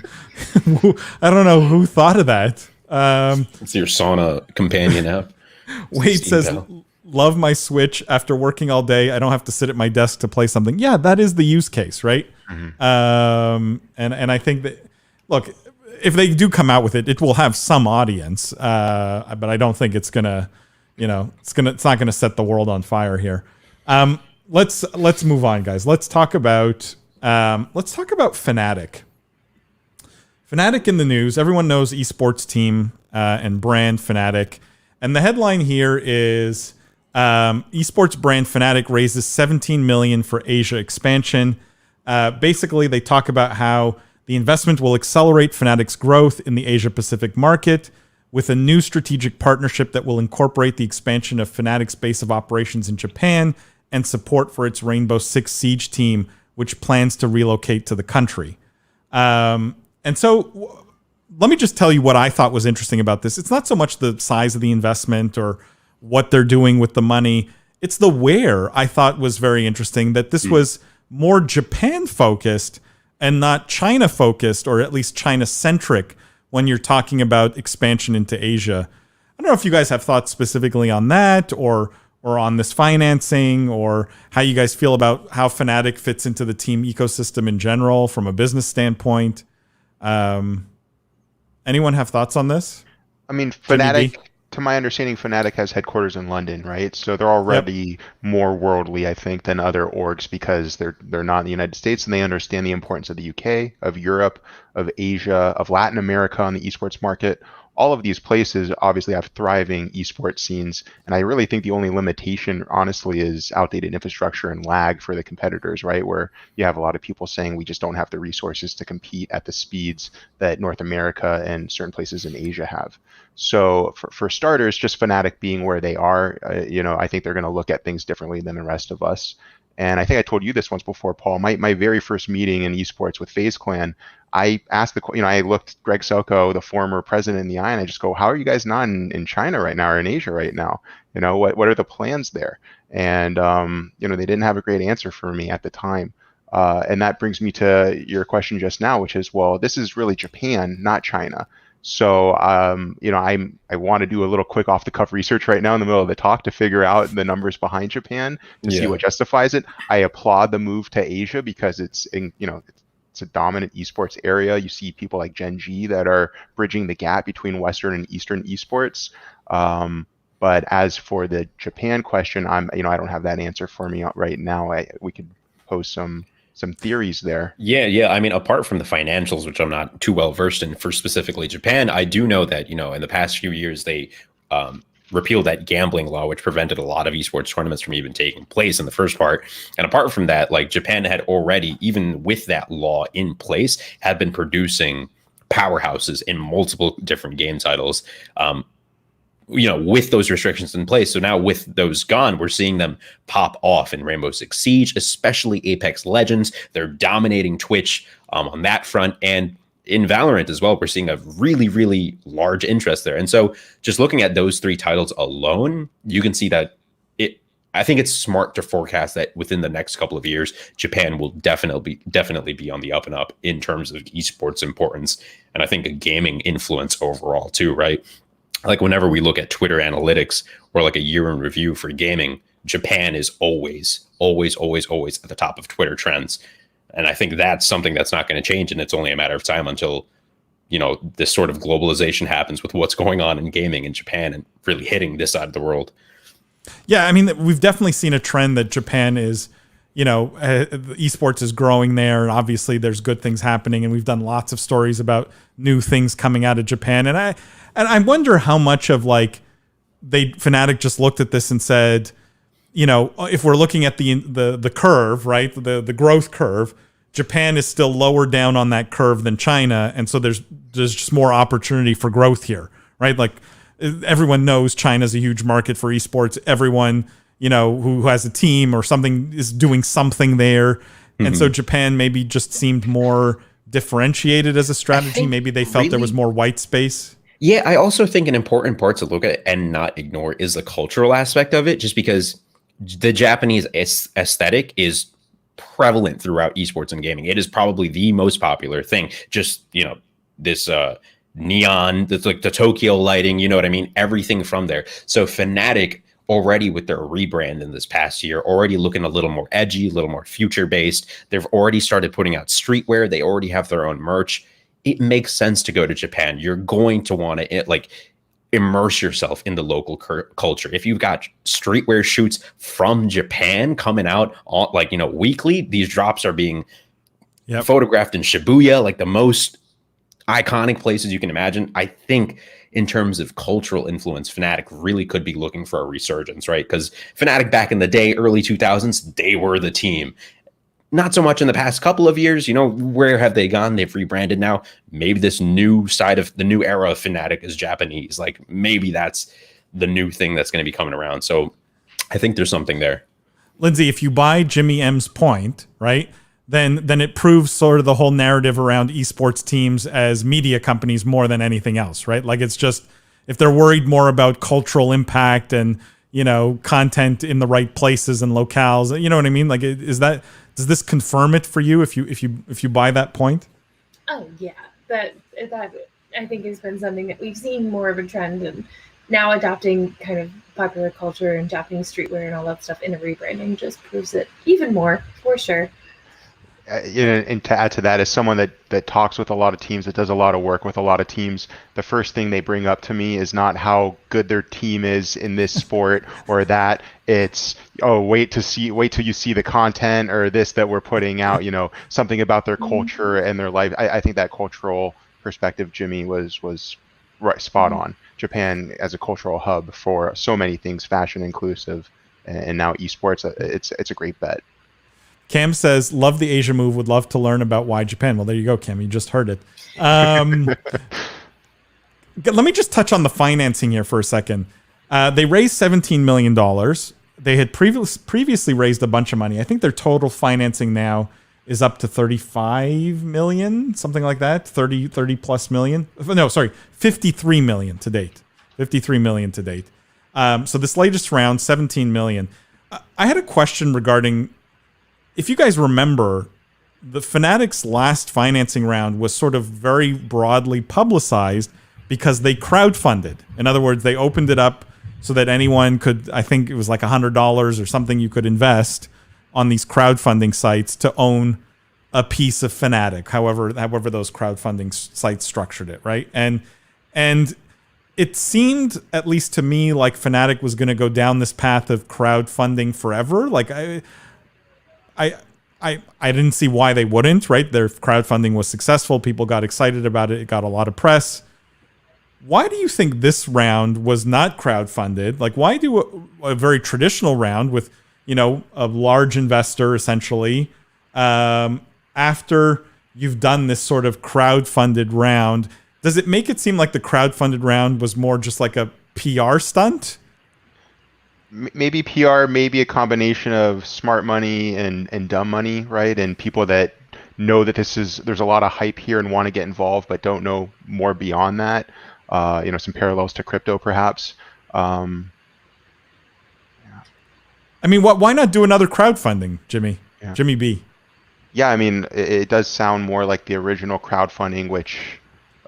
I don't know who thought of that. It's your sauna companion app. Wade says, love my Switch. After working all day, I don't have to sit at my desk to play something. Yeah, that is the use case, right? Mm-hmm. And I think that, look, if they do come out with it, it will have some audience. But I don't think it's gonna, it's not gonna set the world on fire here. Let's move on, guys. Let's talk about Fanatic. Fanatic in the news. Everyone knows esports team and brand Fanatic. And the headline here is esports brand Fanatic raises $17 million for Asia expansion. Basically, they talk about how the investment will accelerate Fanatic's growth in the Asia Pacific market with a new strategic partnership that will incorporate the expansion of Fanatic's base of operations in Japan and support for its Rainbow Six Siege team, which plans to relocate to the country. And so let me just tell you what I thought was interesting about this. It's not so much the size of the investment or what they're doing with the money. It's the where I thought was very interesting, that this was more Japan focused and not China focused, or at least China centric when you're talking about expansion into Asia. I don't know if you guys have thoughts specifically on that or on this financing, or how you guys feel about how Fanatic fits into the team ecosystem in general from a business standpoint. Anyone have thoughts on this? I mean, Fanatic, to my understanding, Fanatic has headquarters in London, right? So they're already more worldly, I think, than other orgs because they're not in the United States, and they understand the importance of the UK, of Europe, of Asia, of Latin America on the esports market. All of these places obviously have thriving esports scenes, and I really think the only limitation, honestly, is outdated infrastructure and lag for the competitors, right? Where you have a lot of people saying we just don't have the resources to compete at the speeds that North America and certain places in Asia have. So for starters, just Fnatic being where they are, I think they're going to look at things differently than the rest of us. And I think I told you this once before, Paul. My very first meeting in esports with FaZe Clan, I asked I looked Greg Selko, the former president, in the eye, and I just go, how are you guys not in China right now or in Asia right now? What are the plans there? And they didn't have a great answer for me at the time. And that brings me to your question just now, which is, well, this is really Japan, not China. So, I want to do a little quick off-the-cuff research right now in the middle of the talk to figure out the numbers behind Japan to see what justifies it. I applaud the move to Asia because it's a dominant esports area. You see people like Gen G that are bridging the gap between Western and Eastern esports. But as for the Japan question, I don't have that answer for me right now. We could pose some theories there. Yeah. I mean, apart from the financials, which I'm not too well versed in for specifically Japan, I do know that, in the past few years, they repealed that gambling law, which prevented a lot of esports tournaments from even taking place in the first part. And apart from that, like Japan had already, even with that law in place, had been producing powerhouses in multiple different game titles. with those restrictions in place. So now with those gone, we're seeing them pop off in Rainbow Six Siege, especially Apex Legends. They're dominating Twitch on that front. And in Valorant as well, we're seeing a really, really large interest there. And so just looking at those 3 titles alone, you can see that I think it's smart to forecast that within the next couple of years, Japan will definitely be on the up and up in terms of esports importance. And I think a gaming influence overall too, right? Like whenever we look at Twitter analytics or like a year in review for gaming, Japan is always at the top of Twitter trends. And I think that's something that's not going to change. And it's only a matter of time until, this sort of globalization happens with what's going on in gaming in Japan and really hitting this side of the world. Yeah, I mean, we've definitely seen a trend that Japan is, esports is growing there, and obviously there's good things happening, and we've done lots of stories about new things coming out of Japan, and I wonder how much of Fnatic just looked at this and said, if we're looking at the curve, right, the growth curve, Japan is still lower down on that curve than China, and so there's just more opportunity for growth here, right? Like, everyone knows China's a huge market for esports. Everyone, who has a team or something is doing something there. Mm-hmm. And so Japan maybe just seemed more differentiated as a strategy. Maybe they felt there was more white space. Yeah, I also think an important part to look at and not ignore is the cultural aspect of it, just because the Japanese aesthetic is prevalent throughout esports and gaming. It is probably the most popular thing. Just, this neon, that's like the Tokyo lighting, you know what I mean? Everything from there. So Fnatic already with their rebrand in this past year, already looking a little more edgy, a little more future based. They've already started putting out streetwear. They already have their own merch. It makes sense to go to Japan. You're going to want to immerse yourself in the local culture. If you've got streetwear shoots from Japan coming out on weekly, these drops are being photographed in Shibuya, like the most iconic places you can imagine. I think in terms of cultural influence, Fnatic really could be looking for a resurgence, right? Because Fnatic back in the day, early 2000s, they were the team. Not so much in the past couple of years. Where have they gone? They've rebranded now. Maybe this new side of the new era of Fnatic is Japanese. Like maybe that's the new thing that's going to be coming around. So I think there's something there. Lindsay, if you buy Jimmy M's point, right, then it proves sort of the whole narrative around esports teams as media companies more than anything else, right? Like it's just, if they're worried more about cultural impact and, content in the right places and locales, you know what I mean? Like, does this confirm it for you if you buy that point? Oh yeah, that I think has been something that we've seen more of a trend, and now adopting kind of popular culture and Japanese streetwear and all that stuff in a rebranding just proves it even more, for sure. And to add to that, as someone that talks with a lot of teams, that does a lot of work with a lot of teams, the first thing they bring up to me is not how good their team is in this sport or that. It's, wait till you see the content or this that we're putting out, something about their culture and their life. I think that cultural perspective, Jimmy, was right, spot on. Japan as a cultural hub for so many things, fashion inclusive, and now esports, it's a great bet. Cam says, love the Asia move, would love to learn about why Japan. Well, there you go, Cam. You just heard it. Let me just touch on the financing here for a second. They raised $17 million. They had previously raised a bunch of money. I think their total financing now is up to 35 million, something like that. 30 plus million. No, sorry, 53 million to date. 53 million to date. So this latest round, 17 million. I had a question regarding, if you guys remember, the Fnatic's last financing round was sort of very broadly publicized because they crowdfunded. In other words, they opened it up so that anyone could, I think it was like $100 or something you could invest on these crowdfunding sites to own a piece of Fnatic, however those crowdfunding sites structured it, right? And it seemed, at least to me, like Fnatic was going to go down this path of crowdfunding forever. Like I didn't see why they wouldn't, right? Their crowdfunding was successful. People got excited about it. It got a lot of press. Why do you think this round was not crowdfunded? Like, why do a very traditional round with, a large investor essentially, after you've done this sort of crowdfunded round, does it make it seem like the crowdfunded round was more just like a PR stunt? Maybe PR, maybe a combination of smart money and dumb money, right? And people that know that there's a lot of hype here and want to get involved, but don't know more beyond that. Some parallels to crypto, perhaps. I mean, why not do another crowdfunding, Jimmy? Yeah. Jimmy B. Yeah, I mean, it does sound more like the original crowdfunding, which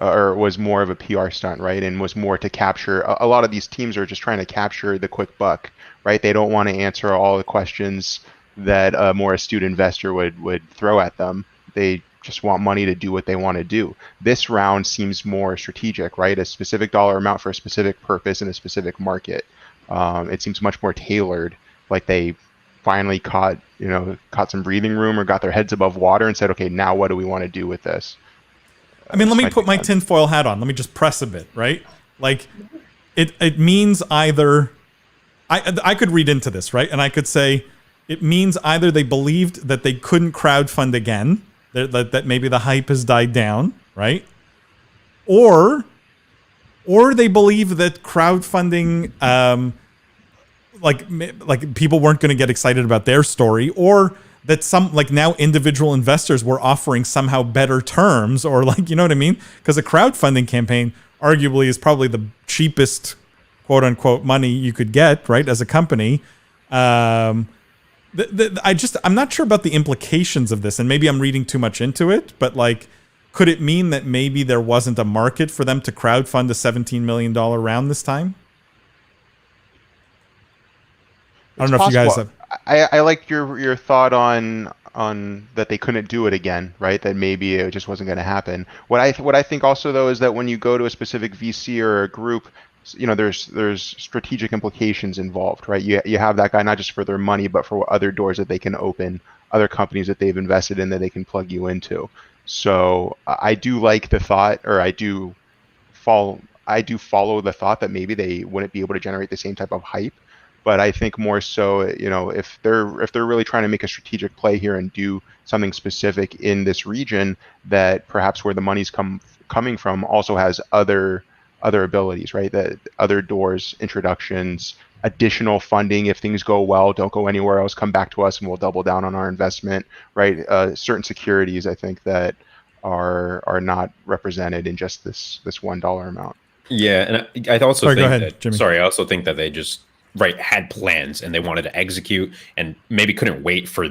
or was more of a PR stunt, right? And was more to capture, a lot of these teams are just trying to capture the quick buck, right? They don't want to answer all the questions that a more astute investor would throw at them. They just want money to do what they want to do. This round seems more strategic, right? A specific dollar amount for a specific purpose in a specific market. It seems much more tailored, like they finally caught some breathing room or got their heads above water and said, okay, now what do we want to do with this? I mean, let me put my tinfoil hat on. Let me just press a bit, right? Like, it means either... I could read into this, right? And I could say it means either they believed that they couldn't crowdfund again, that maybe the hype has died down, right? Or they believe that crowdfunding, like people weren't going to get excited about their story, or that some, like, now individual investors were offering somehow better terms, or, like, you know what I mean? Because a crowdfunding campaign arguably is probably the cheapest, quote unquote, money you could get, right, as a company. I'm not sure about the implications of this, and maybe I'm reading too much into it, but, like, could it mean that maybe there wasn't a market for them to crowdfund a $17 million round this time? I don't know if you guys have... I like your thought on that they couldn't do it again, right? That maybe it just wasn't going to happen. What I think also, though, is that when you go to a specific VC or a group, there's strategic implications involved, right? You have that guy not just for their money, but for other doors that they can open, other companies that they've invested in that they can plug you into. So I do like the thought, or I do follow the thought that maybe they wouldn't be able to generate the same type of hype. But I think more so, if they're really trying to make a strategic play here and do something specific in this region, that perhaps where the money's coming from also has other abilities, right? That other doors, introductions, additional funding. If things go well, don't go anywhere else. Come back to us, and we'll double down on our investment, right? Certain securities, I think, that are not represented in just this $1 amount. Yeah, and I also think go ahead, that, Jimmy. I also think that they just had plans and they wanted to execute and maybe couldn't wait for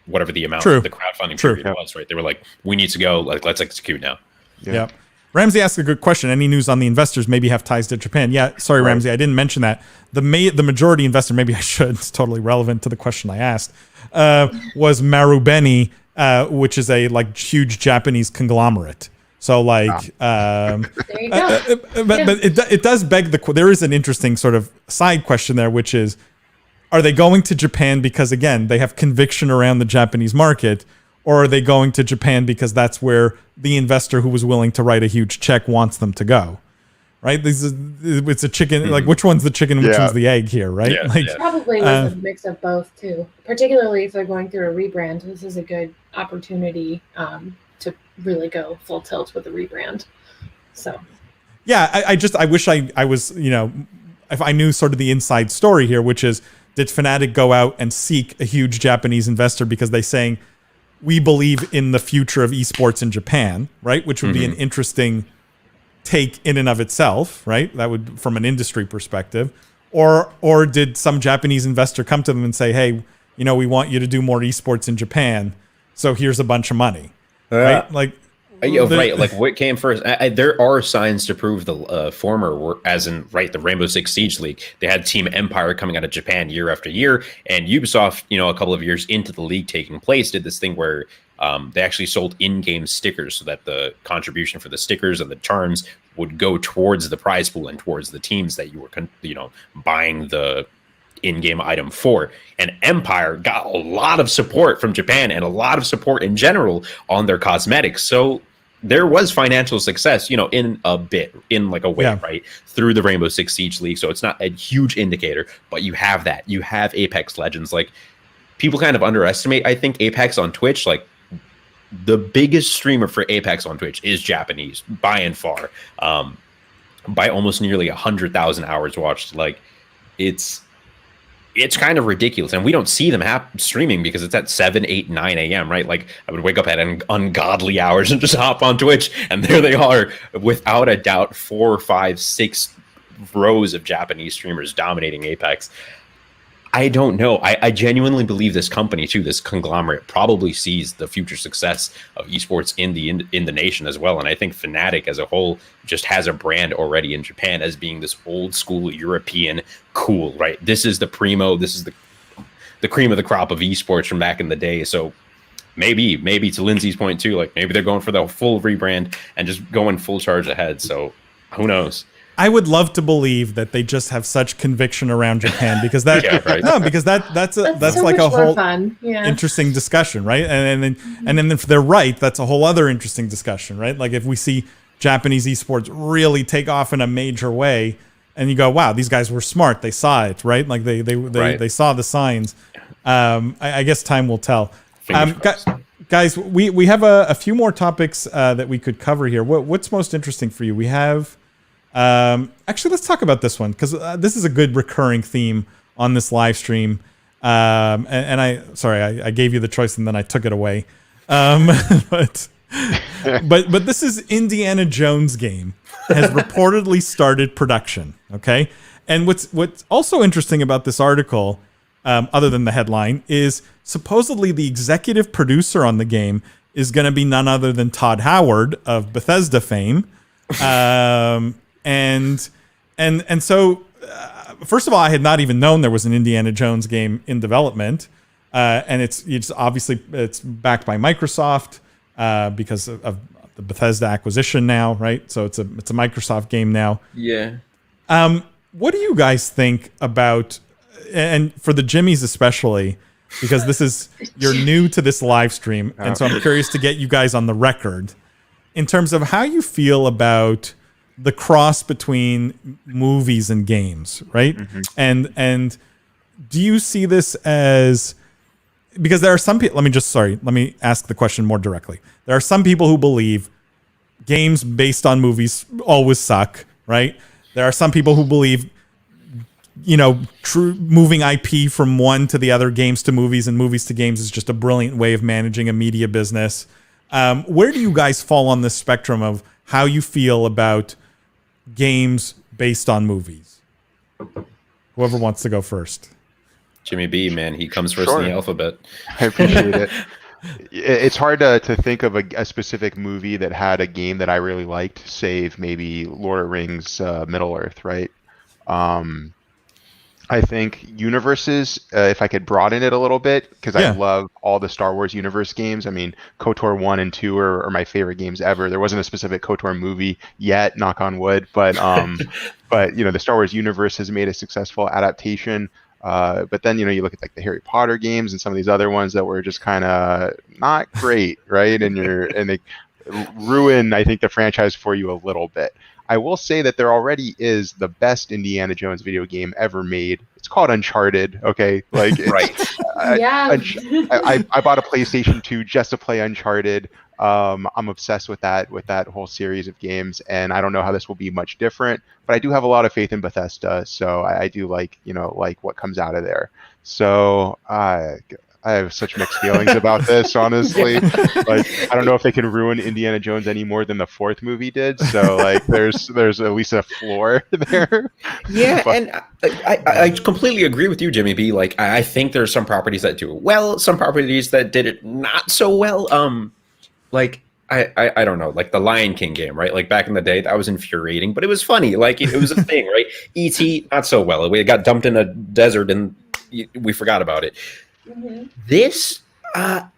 whatever the amount of the crowdfunding period was, right? They were like, we need to go, like, let's execute now. Yeah. Ramsey asked a good question. Any news on the investors maybe have ties to Japan? Yeah, sorry, right. Ramsey, I didn't mention that. The majority investor, maybe I should, it's totally relevant to the question I asked, was Marubeni, which is a, like, huge Japanese conglomerate. So, like, there you go. but it does beg there is an interesting sort of side question there, which is, are they going to Japan because, again, they have conviction around the Japanese market, or are they going to Japan because that's where the investor who was willing to write a huge check wants them to go? Right? It's a chicken, like, which one's the chicken, which one's the egg here, right? Yeah, like, Probably with a mix of both, too. Particularly if they're going through a rebrand, this is a good opportunity to really go full tilt with the rebrand. So, yeah, I wish I was, if I knew sort of the inside story here, which is, did Fanatic go out and seek a huge Japanese investor because they're saying, we believe in the future of esports in Japan, right? Which would be an interesting take in and of itself, right? That would, from an industry perspective. Or did some Japanese investor come to them and say, hey, we want you to do more esports in Japan, so here's a bunch of money. Right? Like, right. Like, what came first? There are signs to prove the former were, as in, right, the Rainbow Six Siege League. They had Team Empire coming out of Japan year after year, and Ubisoft, a couple of years into the league taking place, did this thing where they actually sold in-game stickers so that the contribution for the stickers and the charms would go towards the prize pool and towards the teams that you were, buying the in-game item for. And Empire got a lot of support from Japan and a lot of support in general on their cosmetics. So there was financial success, in a way, right, through the Rainbow Six Siege League. So it's not a huge indicator, but you have that. You have Apex Legends. Like, people kind of underestimate, I think, Apex on Twitch. Like, the biggest streamer for Apex on Twitch is Japanese by and far. by almost nearly 100,000 hours watched. Like, it's kind of ridiculous, and we don't see them streaming because it's at 7, 8, 9 a.m. Right? Like, I would wake up at ungodly hours and just hop on Twitch, and there they are, without a doubt, 4, 5, 6 rows of Japanese streamers dominating Apex. I don't know. I genuinely believe this company too, this conglomerate, probably sees the future success of esports in the nation as well. And I think Fanatic as a whole just has a brand already in Japan as being this old school European cool, right? This is the primo. This is the cream of the crop of esports from back in the day. So maybe to Lindsay's point too, like maybe they're going for the full rebrand and just going full charge ahead. So who knows? I would love to believe that they just have such conviction around Japan because that that's so like a much more whole fun. Yeah. interesting discussion, right? And then if they're right, that's a whole other interesting discussion, right? Like if we see Japanese esports really take off in a major way, and you go, wow, these guys were smart, they saw it, right? Like they saw the signs. I guess time will tell. Guys, we have a few more topics that we could cover here. What's most interesting for you? We have. Actually, let's talk about this one because this is a good recurring theme on this live stream. And I gave you the choice and then I took it away. But this is Indiana Jones game has reportedly started production. Okay, and what's also interesting about this article, other than the headline, is supposedly the executive producer on the game is going to be none other than Todd Howard of Bethesda fame. And so, first of all, I had not even known there was an Indiana Jones game in development, and it's obviously it's backed by Microsoft because of the Bethesda acquisition now, right? So it's a Microsoft game now. Yeah. What do you guys think about, and for the Jimmies especially, because you're new to this live stream, and so I'm curious to get you guys on the record in terms of how you feel about the cross between movies and games, right? Mm-hmm. And do you see this as, because there are some people, let me ask the question more directly. There are some people who believe games based on movies always suck, right? There are some people who believe, moving IP from one to the other, games to movies and movies to games, is just a brilliant way of managing a media business. Where do you guys fall on this spectrum of how you feel about games based on movies? Whoever wants to go first. Jimmy B, man, he comes first in the alphabet. I appreciate it. It's hard to think of a specific movie that had a game that I really liked, save maybe Lord of the Rings, Middle-earth, right? I think universes, if I could broaden it a little bit, because I love all the Star Wars universe games. I mean, KOTOR 1 and 2 are my favorite games ever. There wasn't a specific KOTOR movie yet, knock on wood, but the Star Wars universe has made a successful adaptation. But then, you look at like the Harry Potter games and some of these other ones that were just kind of not great, right? And they ruin, I think, the franchise for you a little bit. I will say that there already is the best Indiana Jones video game ever made. It's called Uncharted. Okay, like right. I bought a PlayStation 2 just to play Uncharted. I'm obsessed with that whole series of games, and I don't know how this will be much different. But I do have a lot of faith in Bethesda, so I do like what comes out of there. So I have such mixed feelings about this, honestly. Like, I don't know if they can ruin Indiana Jones any more than the fourth movie did. So, like, there's at least a floor there. Yeah, and I completely agree with you, Jimmy B. Like, I think there's some properties that do it well, some properties that did it not so well. I don't know, like the Lion King game, right? Like back in the day, that was infuriating, but it was funny. Like it was a thing, right? E.T., not so well. It got dumped in a desert and we forgot about it. Mm-hmm. This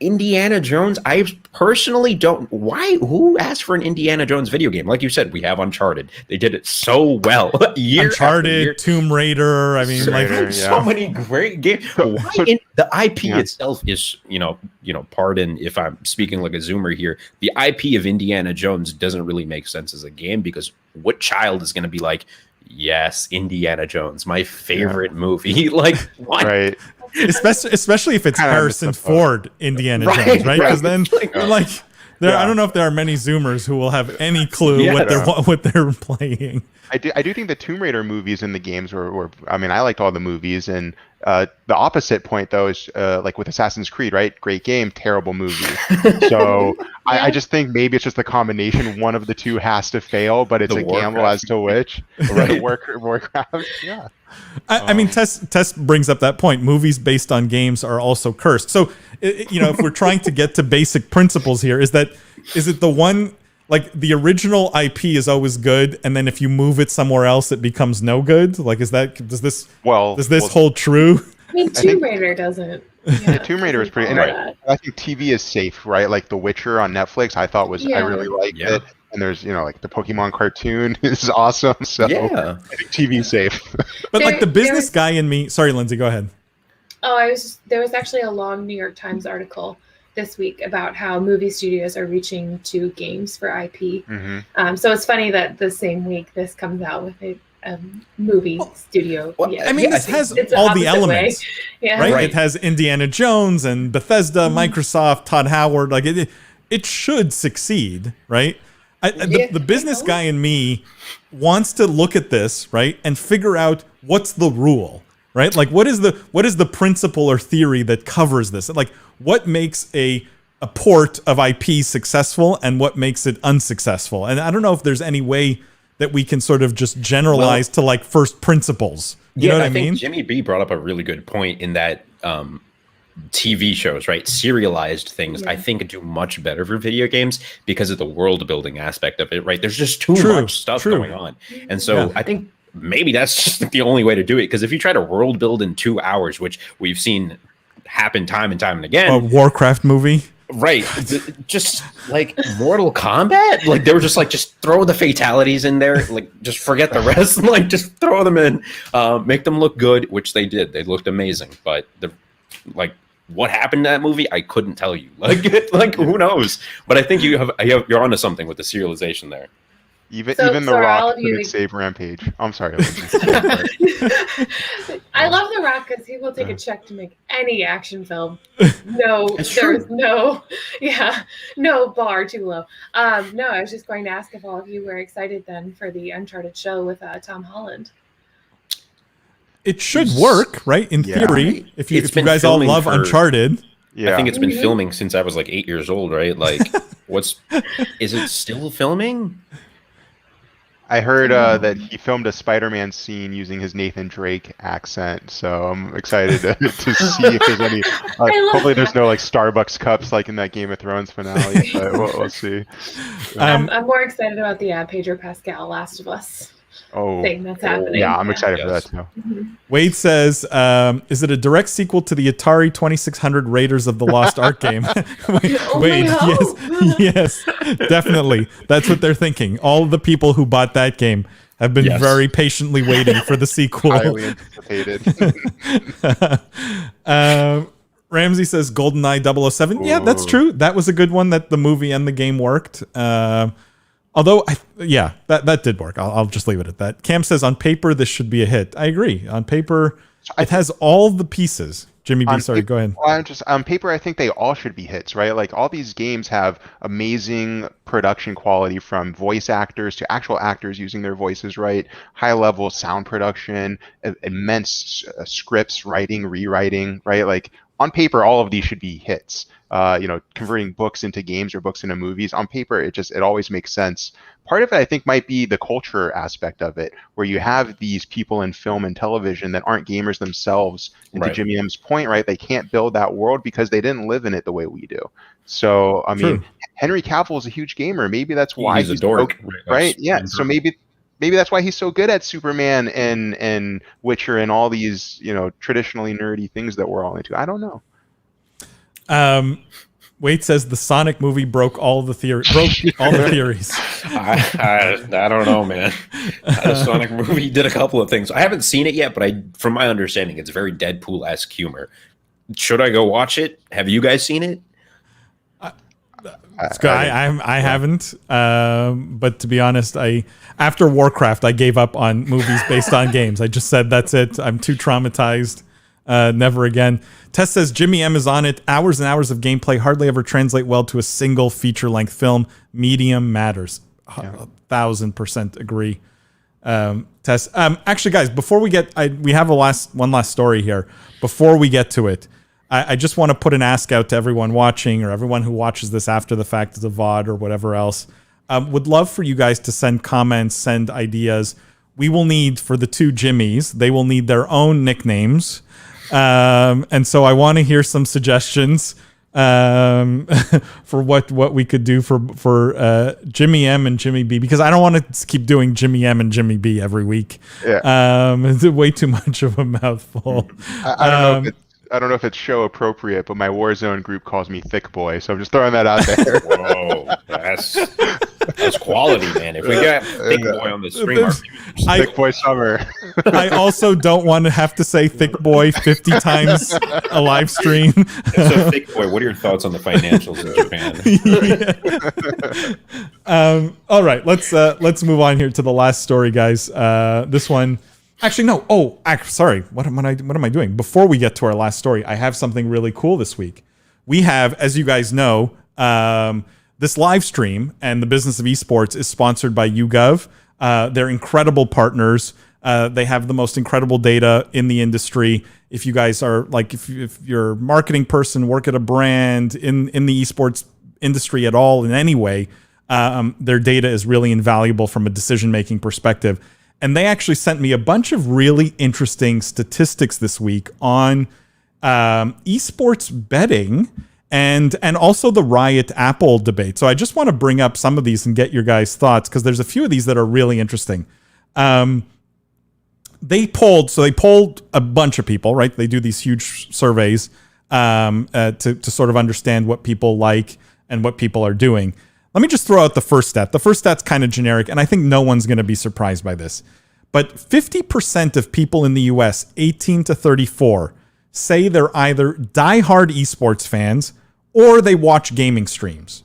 Indiana Jones, I personally don't. Who asked for an Indiana Jones video game? Like you said, we have Uncharted. They did it so well. Uncharted, Tomb Raider. I mean, so many great games. The IP itself is, pardon if I'm speaking like a Zoomer here. The IP of Indiana Jones doesn't really make sense as a game, because what child is going to be like, yes, Indiana Jones, my favorite movie? Like, what? Right. Especially if it's Harrison Ford Indiana Jones, right? Because then I don't know if there are many Zoomers who will have any clue what they're playing. I do think the Tomb Raider movies and the games were I mean, I liked all the movies, and the opposite point though is like with Assassin's Creed, right? Great game, terrible movie. So I just think maybe it's just the combination. One of the two has to fail, but it's a gamble as to which. Right? Warcraft, yeah. I mean, Tess brings up that point. Movies based on games are also cursed. So, if we're trying to get to basic principles here, is it the one, like the original IP is always good, and then if you move it somewhere else, it becomes no good? Like, does this hold true? I mean, Tomb Raider doesn't. Yeah, Tomb Raider is pretty. And I think TV is safe, right? Like The Witcher on Netflix, I thought I really liked it. And there's, like the Pokemon cartoon is awesome. So I think TV's safe. But like the business guy in me. Sorry, Lindsay, go ahead. Oh, there was actually a long New York Times article this week about how movie studios are reaching to games for IP. Mm-hmm. So it's funny that the same week this comes out with a movie studio. Well, I mean, it has all the elements, right? It has Indiana Jones and Bethesda, Microsoft, Todd Howard. Like it should succeed, right? The business guy in me wants to look at this, right, and figure out what's the rule, right? Like what is the principle or theory that covers this? Like what makes a port of IP successful and what makes it unsuccessful? And I don't know if there's any way that we can sort of just generalize to like first principles. You know what I mean? Think Jimmy B brought up a really good point in that TV shows, right? Serialized things, I think do much better for video games because of the world building aspect of it, right? There's just too much stuff going on. And so I think maybe that's just the only way to do it. Because if you try to world build in 2 hours, which we've seen happen time and time and again. A Warcraft movie. Right. Just like Mortal Kombat. Like they were just like, just throw the fatalities in there. Like just forget the rest. Like just throw them in, make them look good, which they did. They looked amazing. But what happened to that movie, I couldn't tell you. Like who knows? But I think you're onto something with the serialization there. Even The Rock couldn't save Rampage. I'm sorry. I love The Rock because he will take a check to make any action film. No, there's no bar too low. No, I was just going to ask if all of you were excited then for the Uncharted show with Tom Holland. It should work, right? In theory, if you guys all love Uncharted. Yeah. I think it's been filming since I was like 8 years old, right? Like, is it still filming? I heard that he filmed a Spider-Man scene using his Nathan Drake accent, so I'm excited to see if there's any. Hopefully, there's no like Starbucks cups like in that Game of Thrones finale, but we'll see. I'm more excited about the Pedro Pascal Last of Us thing that's happening. Yeah, I'm excited for that too. Wade says, "Is it a direct sequel to the Atari 2600 Raiders of the Lost Ark game?" Wade, yes, definitely. That's what they're thinking. All of the people who bought that game have been very patiently waiting for the sequel. Highly anticipated. Ramsey says GoldenEye 007. Ooh. Yeah, that's true. That was a good one that the movie and the game worked. Although, that did work. I'll just leave it at that. Cam says, on paper, this should be a hit. I agree. On paper, it has all the pieces. Jimmy B, sorry, go ahead. Well, on paper, I think they all should be hits, right? Like, all these games have amazing production quality from voice actors to actual actors using their voices, right? High-level sound production, immense scripts, writing, rewriting, right? Like, on paper, all of these should be hits. Converting books into games or books into movies. On paper, it always makes sense. Part of it, I think, might be the culture aspect of it, where you have these people in film and television that aren't gamers themselves. And to Jimmy M's point, right, they can't build that world because they didn't live in it the way we do. So, I mean, Henry Cavill is a huge gamer. Maybe that's why he's a dork, right? Yeah. So maybe that's why he's so good at Superman and Witcher and all these, traditionally nerdy things that we're all into. I don't know. Wade says the Sonic movie broke all the theories. I don't know, man. The Sonic movie did a couple of things. I haven't seen it yet, but from my understanding, it's very Deadpool-esque humor. Should I go watch it? Have you guys seen it? I haven't. But to be honest, after Warcraft, I gave up on movies based on games. I just said that's it. I'm too traumatized. Never again. Tess says Jimmy M is on it. Hours and hours of gameplay hardly ever translate well to a single feature-length film. Medium matters. 1,000% agree. Tess. Actually, guys, before we get, we have one last story here. Before we get to it, I just want to put an ask out to everyone watching or everyone who watches this after the fact as a VOD or whatever else. Would love for you guys to send comments, send ideas. We will need, for the two Jimmys, they will need their own nicknames. And so I want to hear some suggestions for what we could do for Jimmy M and Jimmy B, because I don't want to keep doing Jimmy M and Jimmy B every week. Yeah. It's way too much of a mouthful. I don't know if it's show appropriate, but my Warzone group calls me Thick Boy, so I'm just throwing that out there. Whoa, that's quality, man. If we got Thick Boy on the stream, Thick Boy Summer. I also don't want to have to say Thick Boy 50 times a live stream. So, Thick Boy, what are your thoughts on the financials in Japan? All right, let's move on here to the last story, guys. This one. Actually, no. Oh, sorry. What am I doing? Before we get to our last story, I have something really cool this week. We have, as you guys know, this live stream and the Business of Esports is sponsored by YouGov. They're incredible partners. They have the most incredible data in the industry. If you guys are like, if you're a marketing person, work at a brand in the esports industry at all in any way, their data is really invaluable from a decision-making perspective. And they actually sent me a bunch of really interesting statistics this week on esports betting and also the Riot Apple debate. So I just want to bring up some of these and get your guys' thoughts, because there's a few of these that are really interesting. They polled a bunch of people, right? They do these huge surveys to sort of understand what people like and what people are doing. Let me just throw out the first stat. The first stat's kind of generic, and I think no one's going to be surprised by this. But 50% of people in the US, 18 to 34, say they're either diehard esports fans or they watch gaming streams.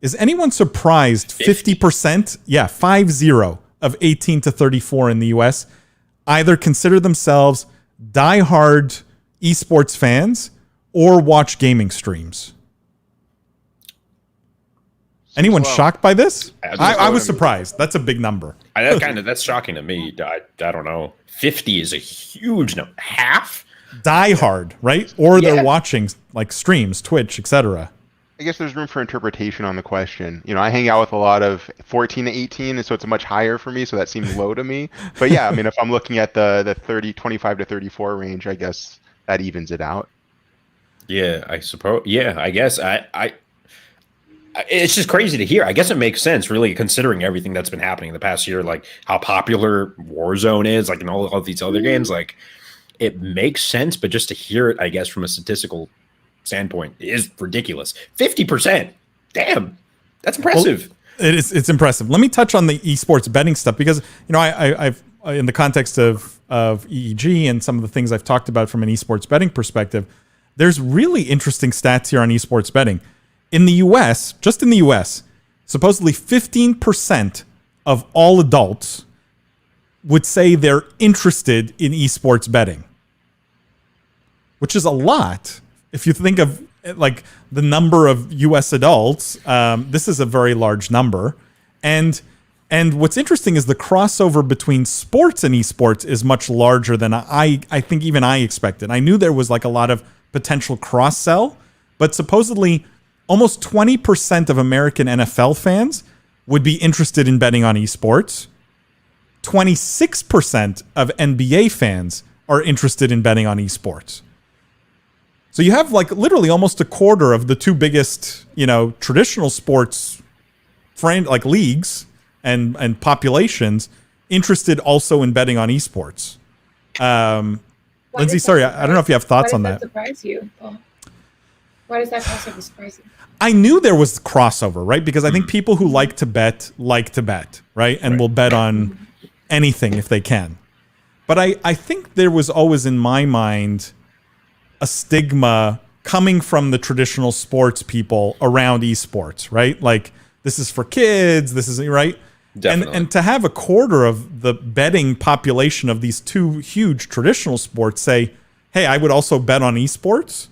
Is anyone surprised 50%? Yeah, 50 of 18 to 34 in the US either consider themselves diehard esports fans or watch gaming streams. Anyone shocked by this? I was surprised. That's a big number. That's shocking to me. I don't know. 50 is a huge number. Half? Die hard, right? Or they're watching like streams, Twitch, etc. I guess there's room for interpretation on the question. You know, I hang out with a lot of 14 to 18, and so it's much higher for me, so that seems low to me. But yeah, I mean, if I'm looking at the 25 to 34 range, I guess that evens it out. Yeah, I suppose. Yeah, I guess. It's just crazy to hear. I guess it makes sense, really, considering everything that's been happening in the past year, like how popular Warzone is, like in all of these other games. Like, it makes sense, but just to hear it, I guess, from a statistical standpoint, is ridiculous. 50%. Damn, that's impressive. Well, it's impressive. Let me touch on the esports betting stuff, because you know I've in the context of EEG and some of the things I've talked about from an esports betting perspective, there's really interesting stats here on esports betting. In the US, just in the US, supposedly 15% of all adults would say they're interested in esports betting, which is a lot. If you think of like the number of US adults, this is a very large number. And what's interesting is the crossover between sports and esports is much larger than I think even I expected. I knew there was like a lot of potential cross-sell, but supposedly almost 20% of American NFL fans would be interested in betting on esports. 26% of NBA fans are interested in betting on esports. So you have like literally almost a quarter of the two biggest, you know, traditional sports like leagues and populations interested also in betting on esports. Lindsay, sorry, I don't know if you have thoughts on that. Why does that surprise you? Why does that crossover surprise you? I knew there was crossover, right? Because I think people who like to bet, right? And will bet on anything if they can. But I think there was always in my mind a stigma coming from the traditional sports people around esports, right? Like, this is for kids, this is, right? Definitely. And to have a quarter of the betting population of these two huge traditional sports say, hey, I would also bet on esports?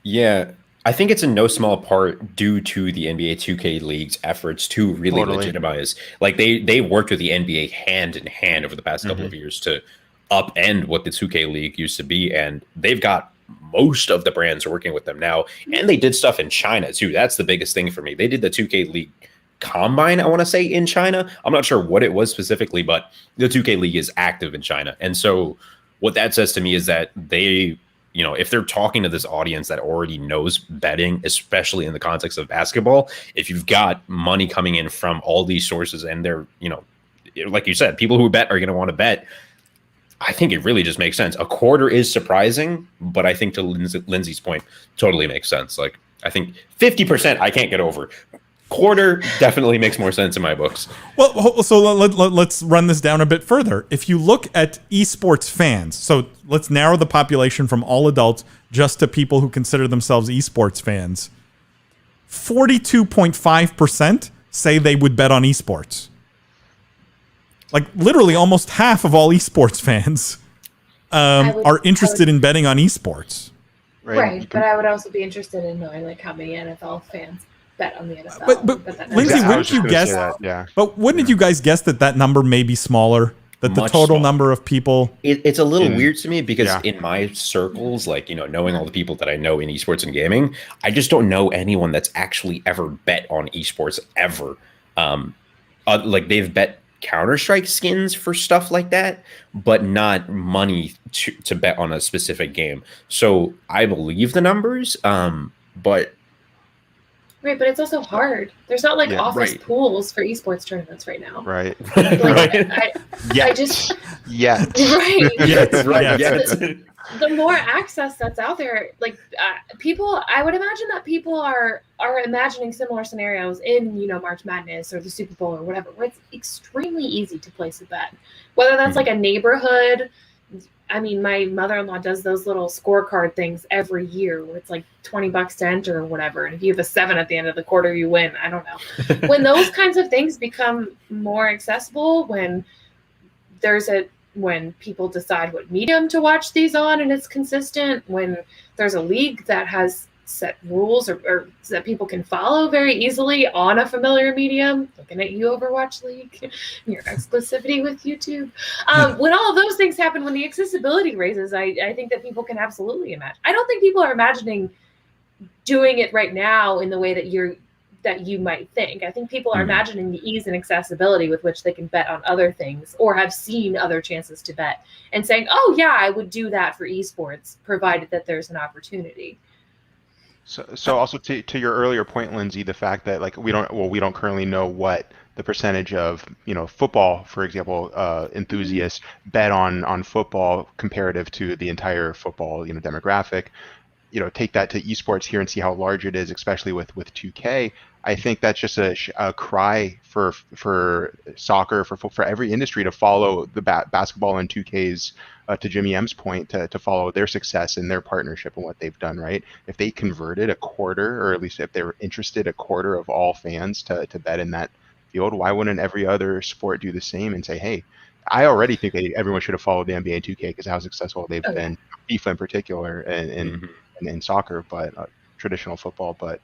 Yeah, I think it's in no small part due to the NBA 2K League's efforts to really Totally. legitimize. Like they worked with the NBA hand in hand over the past couple of years to upend what the 2K League used to be, and they've got most of the brands working with them now. And they did stuff in China too. That's the biggest thing for me. They did the 2K League Combine, I want to say, in China. I'm not sure what it was specifically, but the 2K League is active in China, and so what that says to me is that they, you know, if they're talking to this audience that already knows betting, especially in the context of basketball, if you've got money coming in from all these sources and they're, you know, like you said, people who bet are going to want to bet, I think it really just makes sense. A quarter is surprising, but I think to Lindsay's point, totally makes sense. Like, I think 50% I can't get over. Quarter definitely makes more sense in my books. Well, so let's run this down a bit further. If you look at esports fans, so let's narrow the population from all adults just to people who consider themselves esports fans. 42.5% say they would bet on esports. Like literally almost half of all esports fans are interested in betting on esports. Right, but I would also be interested in knowing like how many NFL fans bet on the NFL. But Lindsay, wouldn't you guess? But wouldn't you guys guess that number may be smaller? That the total number of people. It's a little weird to me because in my circles, like, you know, knowing all the people that I know in esports and gaming, I just don't know anyone that's actually ever bet on esports ever. Like they've bet Counter-Strike skins for stuff like that, but not money to bet on a specific game. So I believe the numbers, but right, but it's also hard. There's not like office pools for esports tournaments right now. Right. Like, I just right. Yes, right. Yes. The more access that's out there, like people, I would imagine that people are imagining similar scenarios in, you know, March Madness or the Super Bowl or whatever, where it's extremely easy to place a bet. Whether that's like a neighborhood. I mean, my mother-in-law does those little scorecard things every year where it's like $20 to enter or whatever. And if you have a 7 at the end of the quarter, you win. I don't know. When those kinds of things become more accessible, when people decide what medium to watch these on and it's consistent, when there's a league that has set rules or that people can follow very easily on a familiar medium, looking at you, Overwatch League, your exclusivity with YouTube. When all of those things happen, when the accessibility raises, I think that people can absolutely imagine. I don't think people are imagining doing it right now in the way that you might think. I think people are imagining the ease and accessibility with which they can bet on other things or have seen other chances to bet and saying, oh yeah, I would do that for esports, provided that there's an opportunity. So also to your earlier point, Lindsay, the fact that like we don't currently know what the percentage of, you know, football, for example, enthusiasts bet on football comparative to the entire football, you know, demographic. You know, take that to esports here and see how large it is, especially with 2K. I think that's just a cry for soccer, for every industry to follow the basketball and 2K's, to Jimmy M's point, to follow their success and their partnership and what they've done, right? If they converted a quarter, or at least if they were interested, a quarter of all fans to bet in that field, why wouldn't every other sport do the same and say, hey, I already think everyone should have followed the NBA and 2K because how successful they've been, FIFA in particular, and in soccer, but traditional football, but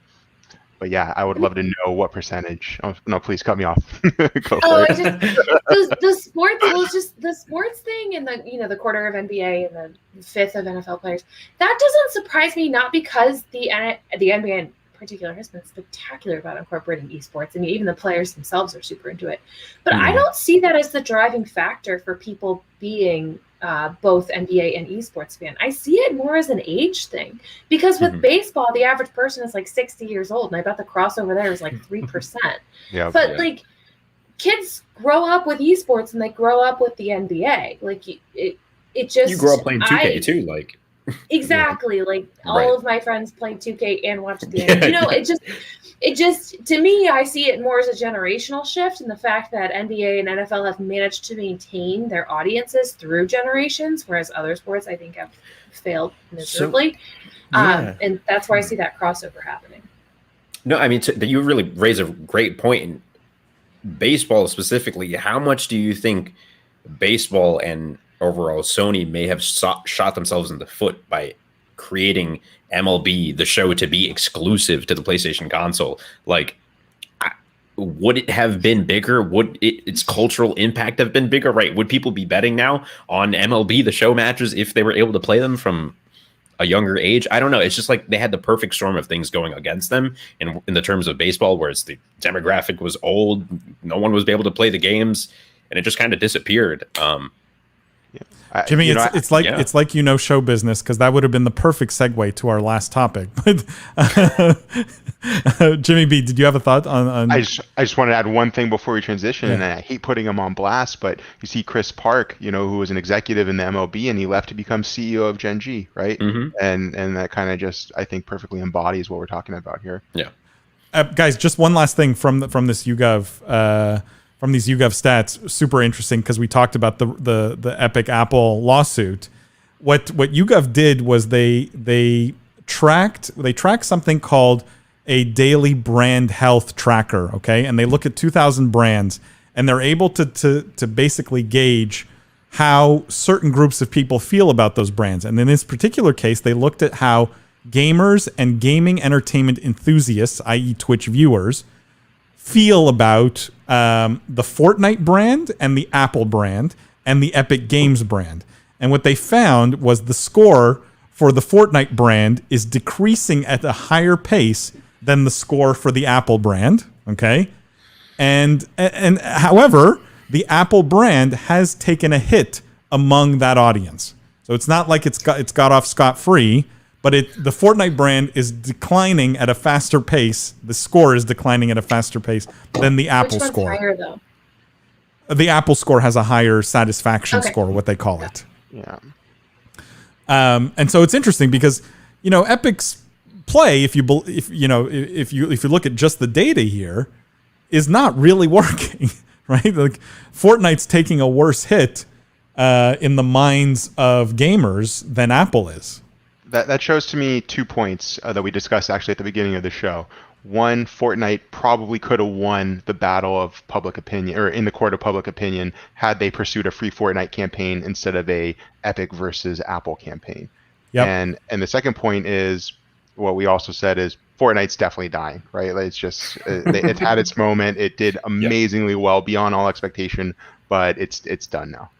yeah, I would love to know what percentage. Oh, no, please cut me off. Go for it. The sports thing, and the quarter of NBA and the fifth of NFL players. That doesn't surprise me, not because the NBA in particular has been spectacular about incorporating esports. I mean, even the players themselves are super into it. But I don't see that as the driving factor for people being both NBA and esports fan. I see it more as an age thing, because with baseball, the average person is like 60 years old, and I bet the crossover there is like 3%. Like kids grow up with esports and they grow up with the NBA. Like it just, you grow up playing 2K too, like exactly. Like all of my friends played 2K and watched the NBA. You know, it just to me, I see it more as a generational shift, and the fact that NBA and NFL have managed to maintain their audiences through generations, whereas other sports I think have failed miserably. And that's why I see that crossover happening. No, I mean, you really raise a great point. In baseball specifically, how much do you think baseball and overall, Sony may have shot themselves in the foot by creating MLB the Show to be exclusive to the PlayStation console. Like, would it have been bigger? Would its cultural impact have been bigger? Right? Would people be betting now on MLB the Show matches if they were able to play them from a younger age? I don't know. It's just like they had the perfect storm of things going against them in the terms of baseball, whereas the demographic was old, no one was able to play the games, and it just kind of disappeared. Jimmy, it's like show business, because that would have been the perfect segue to our last topic. But Jimmy B, did you have a thought on? I just want to add one thing before we transition, and I hate putting him on blast, but you see Chris Park, who was an executive in the MLB, and he left to become CEO of Gen G, right? Mm-hmm. And that kind of just, I think, perfectly embodies what we're talking about here. Yeah. Guys, just one last thing from this YouGov. From these YouGov stats, super interesting, because we talked about the Epic Apple lawsuit. What YouGov did was they tracked something called a daily brand health tracker, okay? And they look at 2,000 brands, and they're able to basically gauge how certain groups of people feel about those brands. And in this particular case, they looked at how gamers and gaming entertainment enthusiasts, i.e. Twitch viewers, feel about the Fortnite brand and the Apple brand and the Epic Games brand. And what they found was the score for the Fortnite brand is decreasing at a higher pace than the score for the Apple brand, okay? And however, the Apple brand has taken a hit among that audience. So it's not like it's got off scot-free, but the Fortnite brand is declining at a faster pace. The score is declining at a faster pace than the Apple score. Which one's higher, though? The Apple score has a higher satisfaction score, what they call it. Yeah. And so it's interesting because, Epic's play, if you look at just the data here, is not really working, right? Like, Fortnite's taking a worse hit in the minds of gamers than Apple is. That shows to me 2 points that we discussed actually at the beginning of the show. One, Fortnite probably could have won the battle of public opinion, or in the court of public opinion, had they pursued a free Fortnite campaign instead of a Epic versus Apple campaign. Yep. And the second point is what we also said is Fortnite's definitely dying, right? Like, it's just it's had its moment. It did amazingly well beyond all expectation, but it's done now.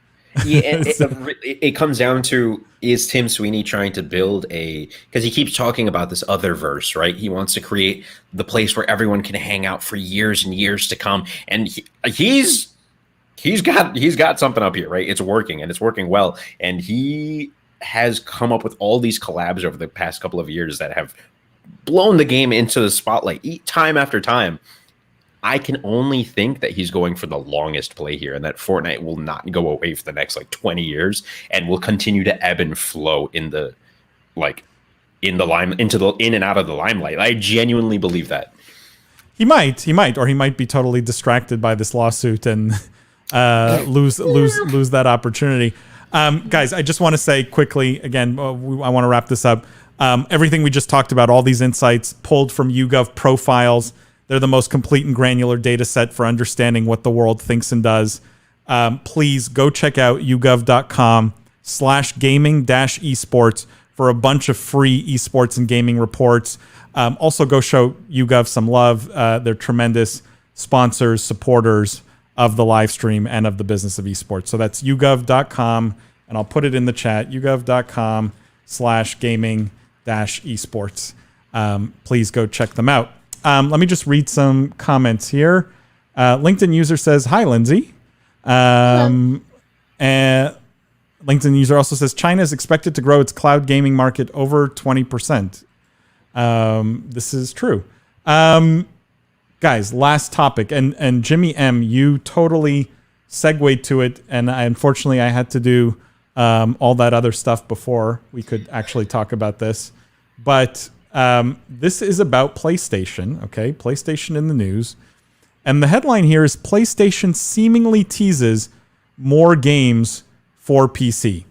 Yeah, it comes down to, is Tim Sweeney trying to build because he keeps talking about this other verse, right? He wants to create the place where everyone can hang out for years and years to come, and he's got something up here, right? It's working, and it's working well, and he has come up with all these collabs over the past couple of years that have blown the game into the spotlight time after time. I can only think that he's going for the longest play here, and that Fortnite will not go away for the next 20 years and will continue to ebb and flow in and out of the limelight. I genuinely believe that. He might, or he might be totally distracted by this lawsuit and lose that opportunity. Guys, I just want to say quickly again, I want to wrap this up. Everything we just talked about, all these insights pulled from YouGov profiles. They're the most complete and granular data set for understanding what the world thinks and does. Please go check out yougov.com/gaming-esports for a bunch of free esports and gaming reports. Also, go show YouGov some love. They're tremendous sponsors, supporters of the live stream and of the business of esports. So that's yougov.com, and I'll put it in the chat, yougov.com/gaming-esports. Please go check them out. Let me just read some comments here. LinkedIn user says, "Hi, Lindsay." And LinkedIn user also says, "China is expected to grow its cloud gaming market over 20%. This is true. Guys, last topic. And Jimmy M, you totally segued to it. And unfortunately, I had to do all that other stuff before we could actually talk about this. But this is about PlayStation, okay? PlayStation in the news. And the headline here is PlayStation seemingly teases more games for PC.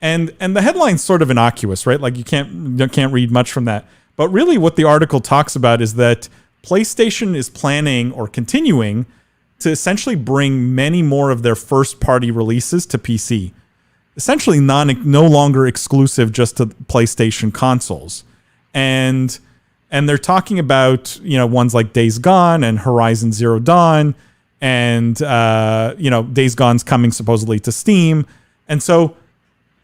And the headline's sort of innocuous, right? Like you can't read much from that. But really what the article talks about is that PlayStation is planning or continuing to essentially bring many more of their first-party releases to PC. essentially no longer exclusive just to PlayStation consoles. And they're talking about, ones like Days Gone and Horizon Zero Dawn, and Days Gone's coming supposedly to Steam. And so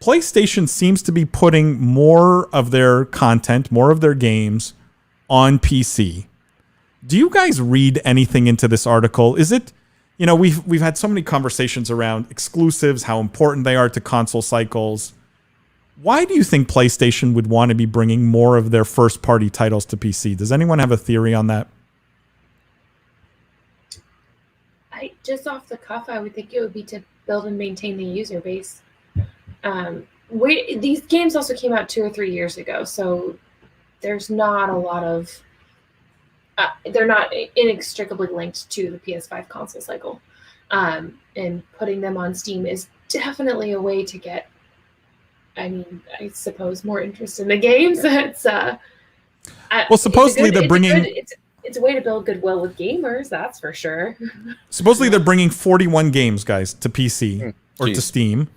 PlayStation seems to be putting more of their content, more of their games on PC. Do you guys read anything into this article? Is it, we've had so many conversations around exclusives, how important they are to console cycles. Why do you think PlayStation would want to be bringing more of their first-party titles to PC? Does anyone have a theory on that? Just off the cuff, I would think it would be to build and maintain the user base. These games also came out 2 or 3 years ago, so there's not a lot of they're not inextricably linked to the PS5 console cycle. And putting them on Steam is definitely a way to get, I suppose, more interest in the games. Supposedly they're bringing... It's a way to build goodwill with gamers, that's for sure. Supposedly they're bringing 41 games, guys, to PC or to Steam.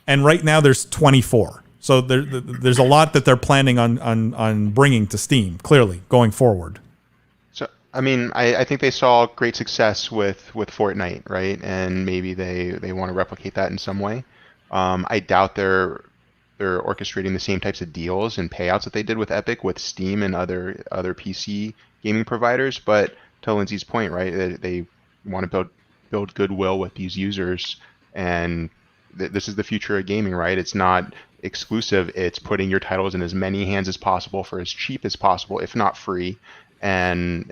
And right now there's 24. So there's a lot that they're planning on bringing to Steam, clearly, going forward. So, I think they saw great success with Fortnite, right? And maybe they want to replicate that in some way. I doubt they're orchestrating the same types of deals and payouts that they did with Epic, with Steam and other PC gaming providers. But to Lindsay's point, right, they want to build goodwill with these users, and this is the future of gaming, right? It's not exclusive. It's putting your titles in as many hands as possible for as cheap as possible, if not free, and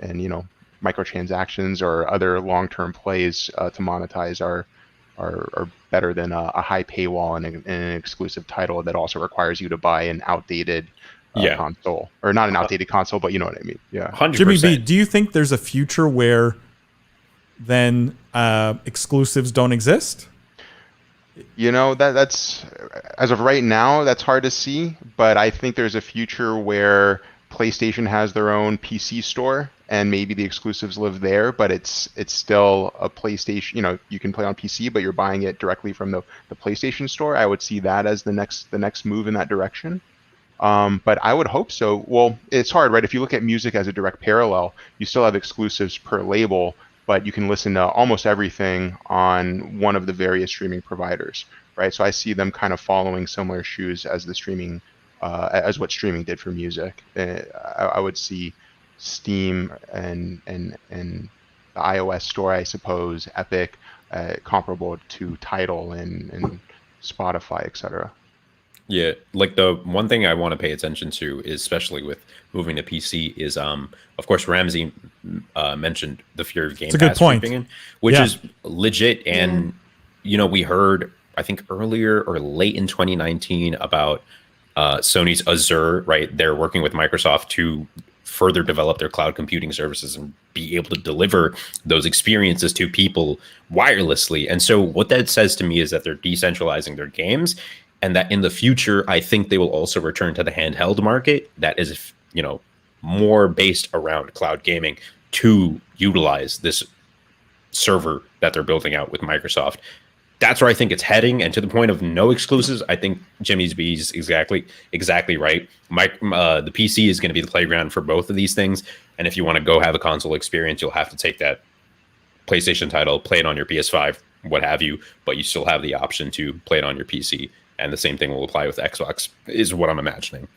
microtransactions or other long-term plays to monetize are better than a high paywall and an exclusive title that also requires you to buy an outdated console, or not an outdated console, but you know what I mean. Yeah. 100%. Jimmy B, do you think there's a future where then exclusives don't exist? That's, as of right now, that's hard to see, but I think there's a future where PlayStation has their own PC store, and maybe the exclusives live there, but it's still a PlayStation. You can play on PC, but you're buying it directly from the PlayStation store. I would see that as the next move in that direction. But I would hope so. Well, it's hard, right? If you look at music as a direct parallel, you still have exclusives per label, but you can listen to almost everything on one of the various streaming providers, right? So I see them kind of following similar shoes as the streaming, as what streaming did for music. I would see Steam and the iOS store, I suppose, Epic, comparable to Tidal and Spotify, etc. Yeah, like the one thing I want to pay attention to, is, especially with moving to PC, is of course Ramsey mentioned the fear of Game Pass. It's a good point. Creeping in, which is legit. And we heard, I think earlier or late in 2019, about Sony's Azure, right? They're working with Microsoft to further develop their cloud computing services and be able to deliver those experiences to people wirelessly. And so what that says to me is that they're decentralizing their games, and that in the future, I think they will also return to the handheld market that is, more based around cloud gaming to utilize this server that they're building out with Microsoft. That's where I think it's heading. And to the point of no exclusives, I think Jimmy's B's exactly right. The PC is going to be the playground for both of these things. And if you want to go have a console experience, you'll have to take that PlayStation title, play it on your PS5, what have you, but you still have the option to play it on your PC. And the same thing will apply with Xbox, is what I'm imagining.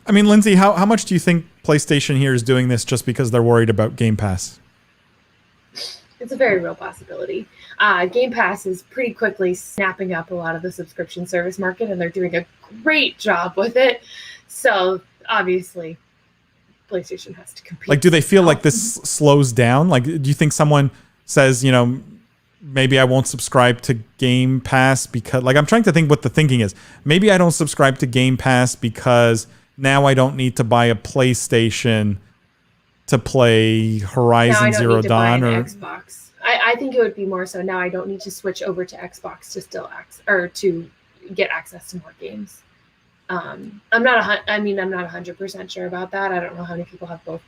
Lindsay, how much do you think PlayStation here is doing this just because they're worried about Game Pass? It's a very real possibility. Game Pass is pretty quickly snapping up a lot of the subscription service market, and they're doing a great job with it. So obviously, PlayStation has to compete. Like, do they feel like this slows down? Like, do you think someone says, maybe I won't subscribe to Game Pass because, I'm trying to think what the thinking is. Maybe I don't subscribe to Game Pass because now I don't need to buy a PlayStation to play Horizon Zero Dawn or Xbox. I think it would be more so now I don't need to switch over to Xbox to still to get access to more games. I'm not 100% sure about that. I don't know how many people have both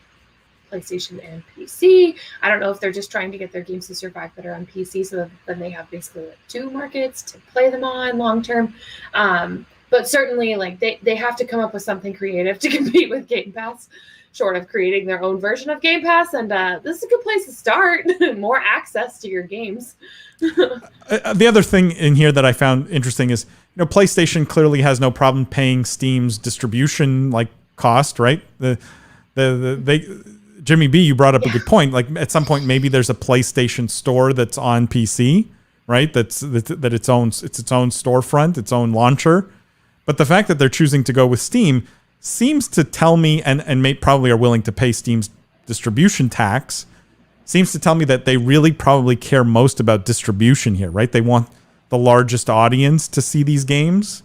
PlayStation and PC. I don't know if they're just trying to get their games to survive better on PC, so that then they have basically like 2 markets to play them on long term. But certainly, like they have to come up with something creative to compete with Game Pass, short of creating their own version of Game Pass. And this is a good place to start. More access to your games. The other thing in here that I found interesting is, PlayStation clearly has no problem paying Steam's distribution cost, right? Jimmy B, you brought up a good point. Like at some point, maybe there's a PlayStation store that's on PC, right? That's its own storefront, its own launcher. But the fact that they're choosing to go with Steam seems to tell me, and probably are willing to pay Steam's distribution tax, seems to tell me that they really probably care most about distribution here, right? They want the largest audience to see these games.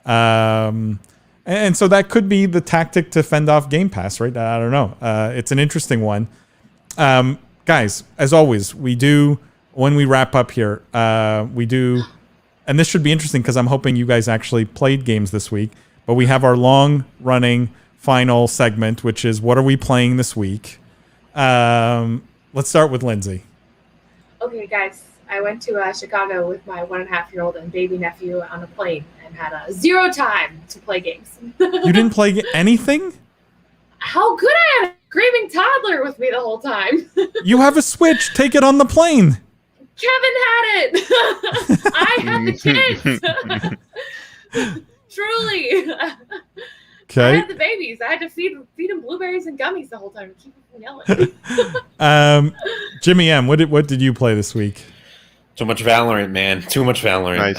And so that could be the tactic to fend off Game Pass, right? I don't know. It's an interesting one. Guys, as always, we do, when we wrap up here, we do, and this should be interesting because I'm hoping you guys actually played games this week, but we have our long-running final segment, which is what are we playing this week? Let's start with Lindsay. Okay, guys. I went to Chicago with my 1.5-year-old and baby nephew on a plane and had 0 time to play games. You didn't play anything? How could I have a screaming toddler with me the whole time? You have a Switch. Take it on the plane. Kevin had it. I had the kids. Truly. Okay. I had the babies. I had to feed them blueberries and gummies the whole time to keep them from yelling. Jimmy M, what did you play this week? Too much Valorant, man. Too much Valorant.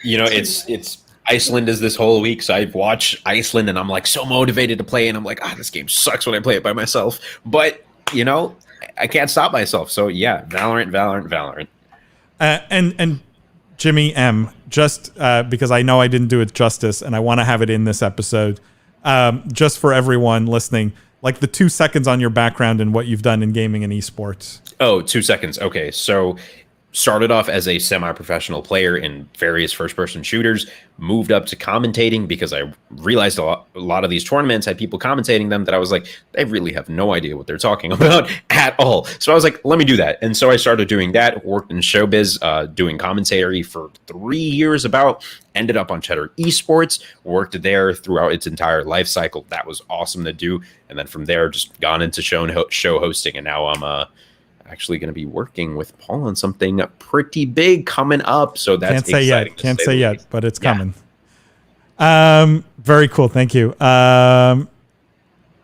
Nice. It's Iceland is this whole week, so I've watched Iceland, and I'm like so motivated to play, and I'm like, this game sucks when I play it by myself. But I can't stop myself. So yeah, Valorant. And Jimmy M, just because I know I didn't do it justice, and I want to have it in this episode, just for everyone listening, like the 2 seconds on your background and what you've done in gaming and esports. Oh, 2 seconds. Okay, so started off as a semi-professional player in various first-person shooters, moved up to commentating because I realized a lot of these tournaments had people commentating them that I was like, they really have no idea what they're talking about at all. So I was like, let me do that. And so I started doing that, worked in showbiz, doing commentary for 3 years about, ended up on Cheddar Esports, worked there throughout its entire life cycle. That was awesome to do. And then from there, just gone into show hosting, and now I'm actually going to be working with Paul on something pretty big coming up. So that's exciting. Can't say yet, but it's coming. Very cool. Thank you.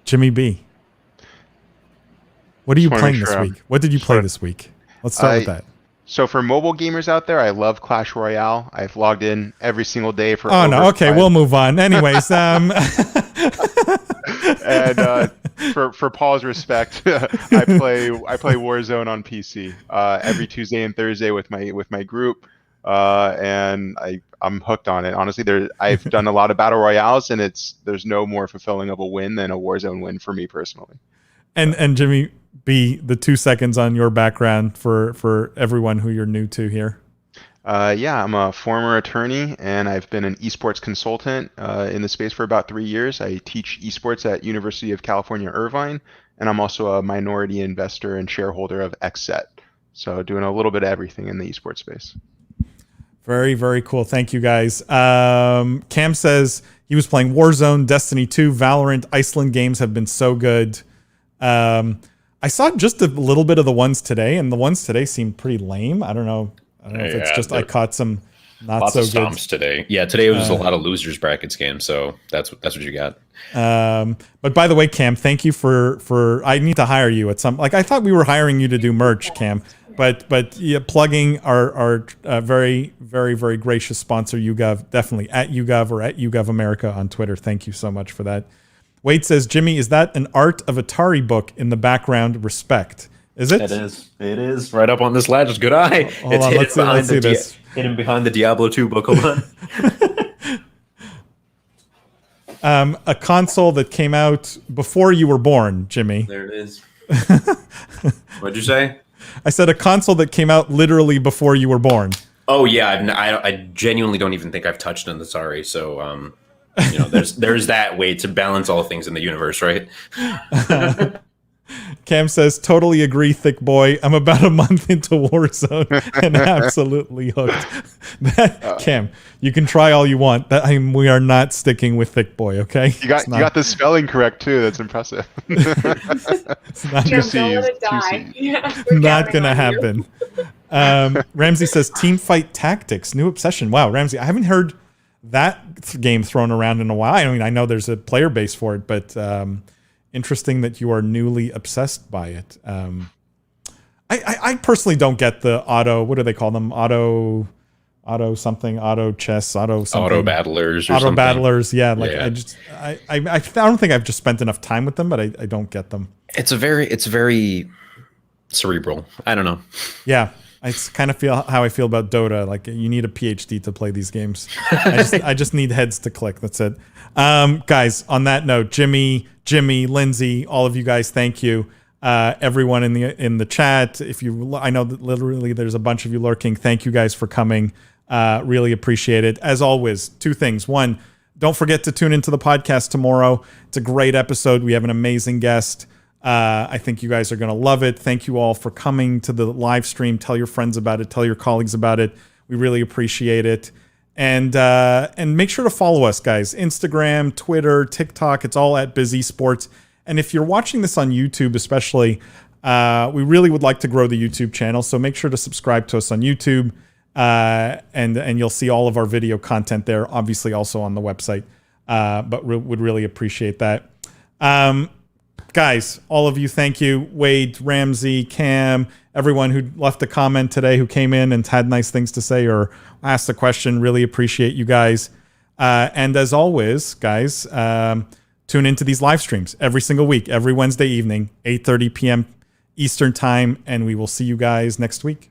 Jimmy B, what are you playing this week? What did you play this week? Let's start with that. So for mobile gamers out there, I love Clash Royale. I've logged in every single day for we'll move on. Anyways, and for Paul's respect, I play Warzone on PC every Tuesday and Thursday with my group, and I'm hooked on it. Honestly, I've done a lot of battle royales, and there's no more fulfilling of a win than a Warzone win for me personally. And Jimmy B, the 2 seconds on your background for everyone who you're new to here. I'm a former attorney, and I've been an esports consultant in the space for about 3 years. I teach esports at University of California, Irvine, and I'm also a minority investor and shareholder of XSET. So doing a little bit of everything in the esports space. Very, very cool. Thank you, guys. Cam says he was playing Warzone, Destiny 2, Valorant. Iceland games have been so good. I saw just a little bit of the ones today, and the ones today seemed pretty lame. I don't know if it's just I caught some not so good stomps today. Yeah, today was a lot of losers brackets games, so that's what you got. But by the way, Cam, thank you for I need to hire you at some, I thought we were hiring you to do merch, Cam. But yeah, plugging our very, very, very gracious sponsor, YouGov, definitely at YouGov or at YouGov America on Twitter. Thank you so much for that. Wade says, Jimmy, is that an Art of Atari book in the background? Respect. Is it? It is. Right up on this ledge. Good eye. Hold on, let's see this. Hidden behind the Diablo 2 book. Hold on. A console that came out before you were born, Jimmy. There it is. What'd you say? I said a console that came out literally before you were born. Oh, yeah. I genuinely don't even think I've touched on the Atari, so... there's that way to balance all things in the universe, right? Cam says, totally agree, thick boy. I'm about a month into Warzone and absolutely hooked. Cam, you can try all you want. We are not sticking with thick boy, okay? You got the spelling correct too. That's impressive. It's not, Cam, Two don't let Cs, it die. two Cs. Yeah, we're not counting gonna on you. happen. Ramsey says, team fight tactics, new obsession. Wow, Ramsey, I haven't heard that game thrown around in a while. I mean, I know there's a player base for it, but interesting that you are newly obsessed by it. I personally don't get the auto. What do they call them? Auto something. Auto chess. Auto something. Auto battlers. Or Auto something. battlers. Yeah. Like Yeah. I don't think I've just spent enough time with them, but I don't get them. It's very cerebral. I don't know. Yeah. I kind of feel how I feel about Dota. Like you need a PhD to play these games. I just need heads to click. That's it. Guys, on that note, Jimmy, Lindsay, all of you guys, thank you. Everyone in the chat. I know that literally there's a bunch of you lurking. Thank you guys for coming. Really appreciate it. As always, two things. One, don't forget to tune into the podcast tomorrow. It's a great episode. We have an amazing guest. I think you guys are going to love it. Thank you all for coming to the live stream. Tell your friends about it. Tell your colleagues about it. We really appreciate it. And make sure to follow us, guys. Instagram, Twitter, TikTok. It's all at Busy Sports. And if you're watching this on YouTube, especially, we really would like to grow the YouTube channel. So make sure to subscribe to us on YouTube. And you'll see all of our video content there. Obviously, also on the website. But would really appreciate that. Guys, all of you, thank you. Wade, Ramsey, Cam, everyone who left a comment today, who came in and had nice things to say or asked a question. Really appreciate you guys. And as always, guys, tune into these live streams every single week, every Wednesday evening, 8:30 p.m. Eastern time. And we will see you guys next week.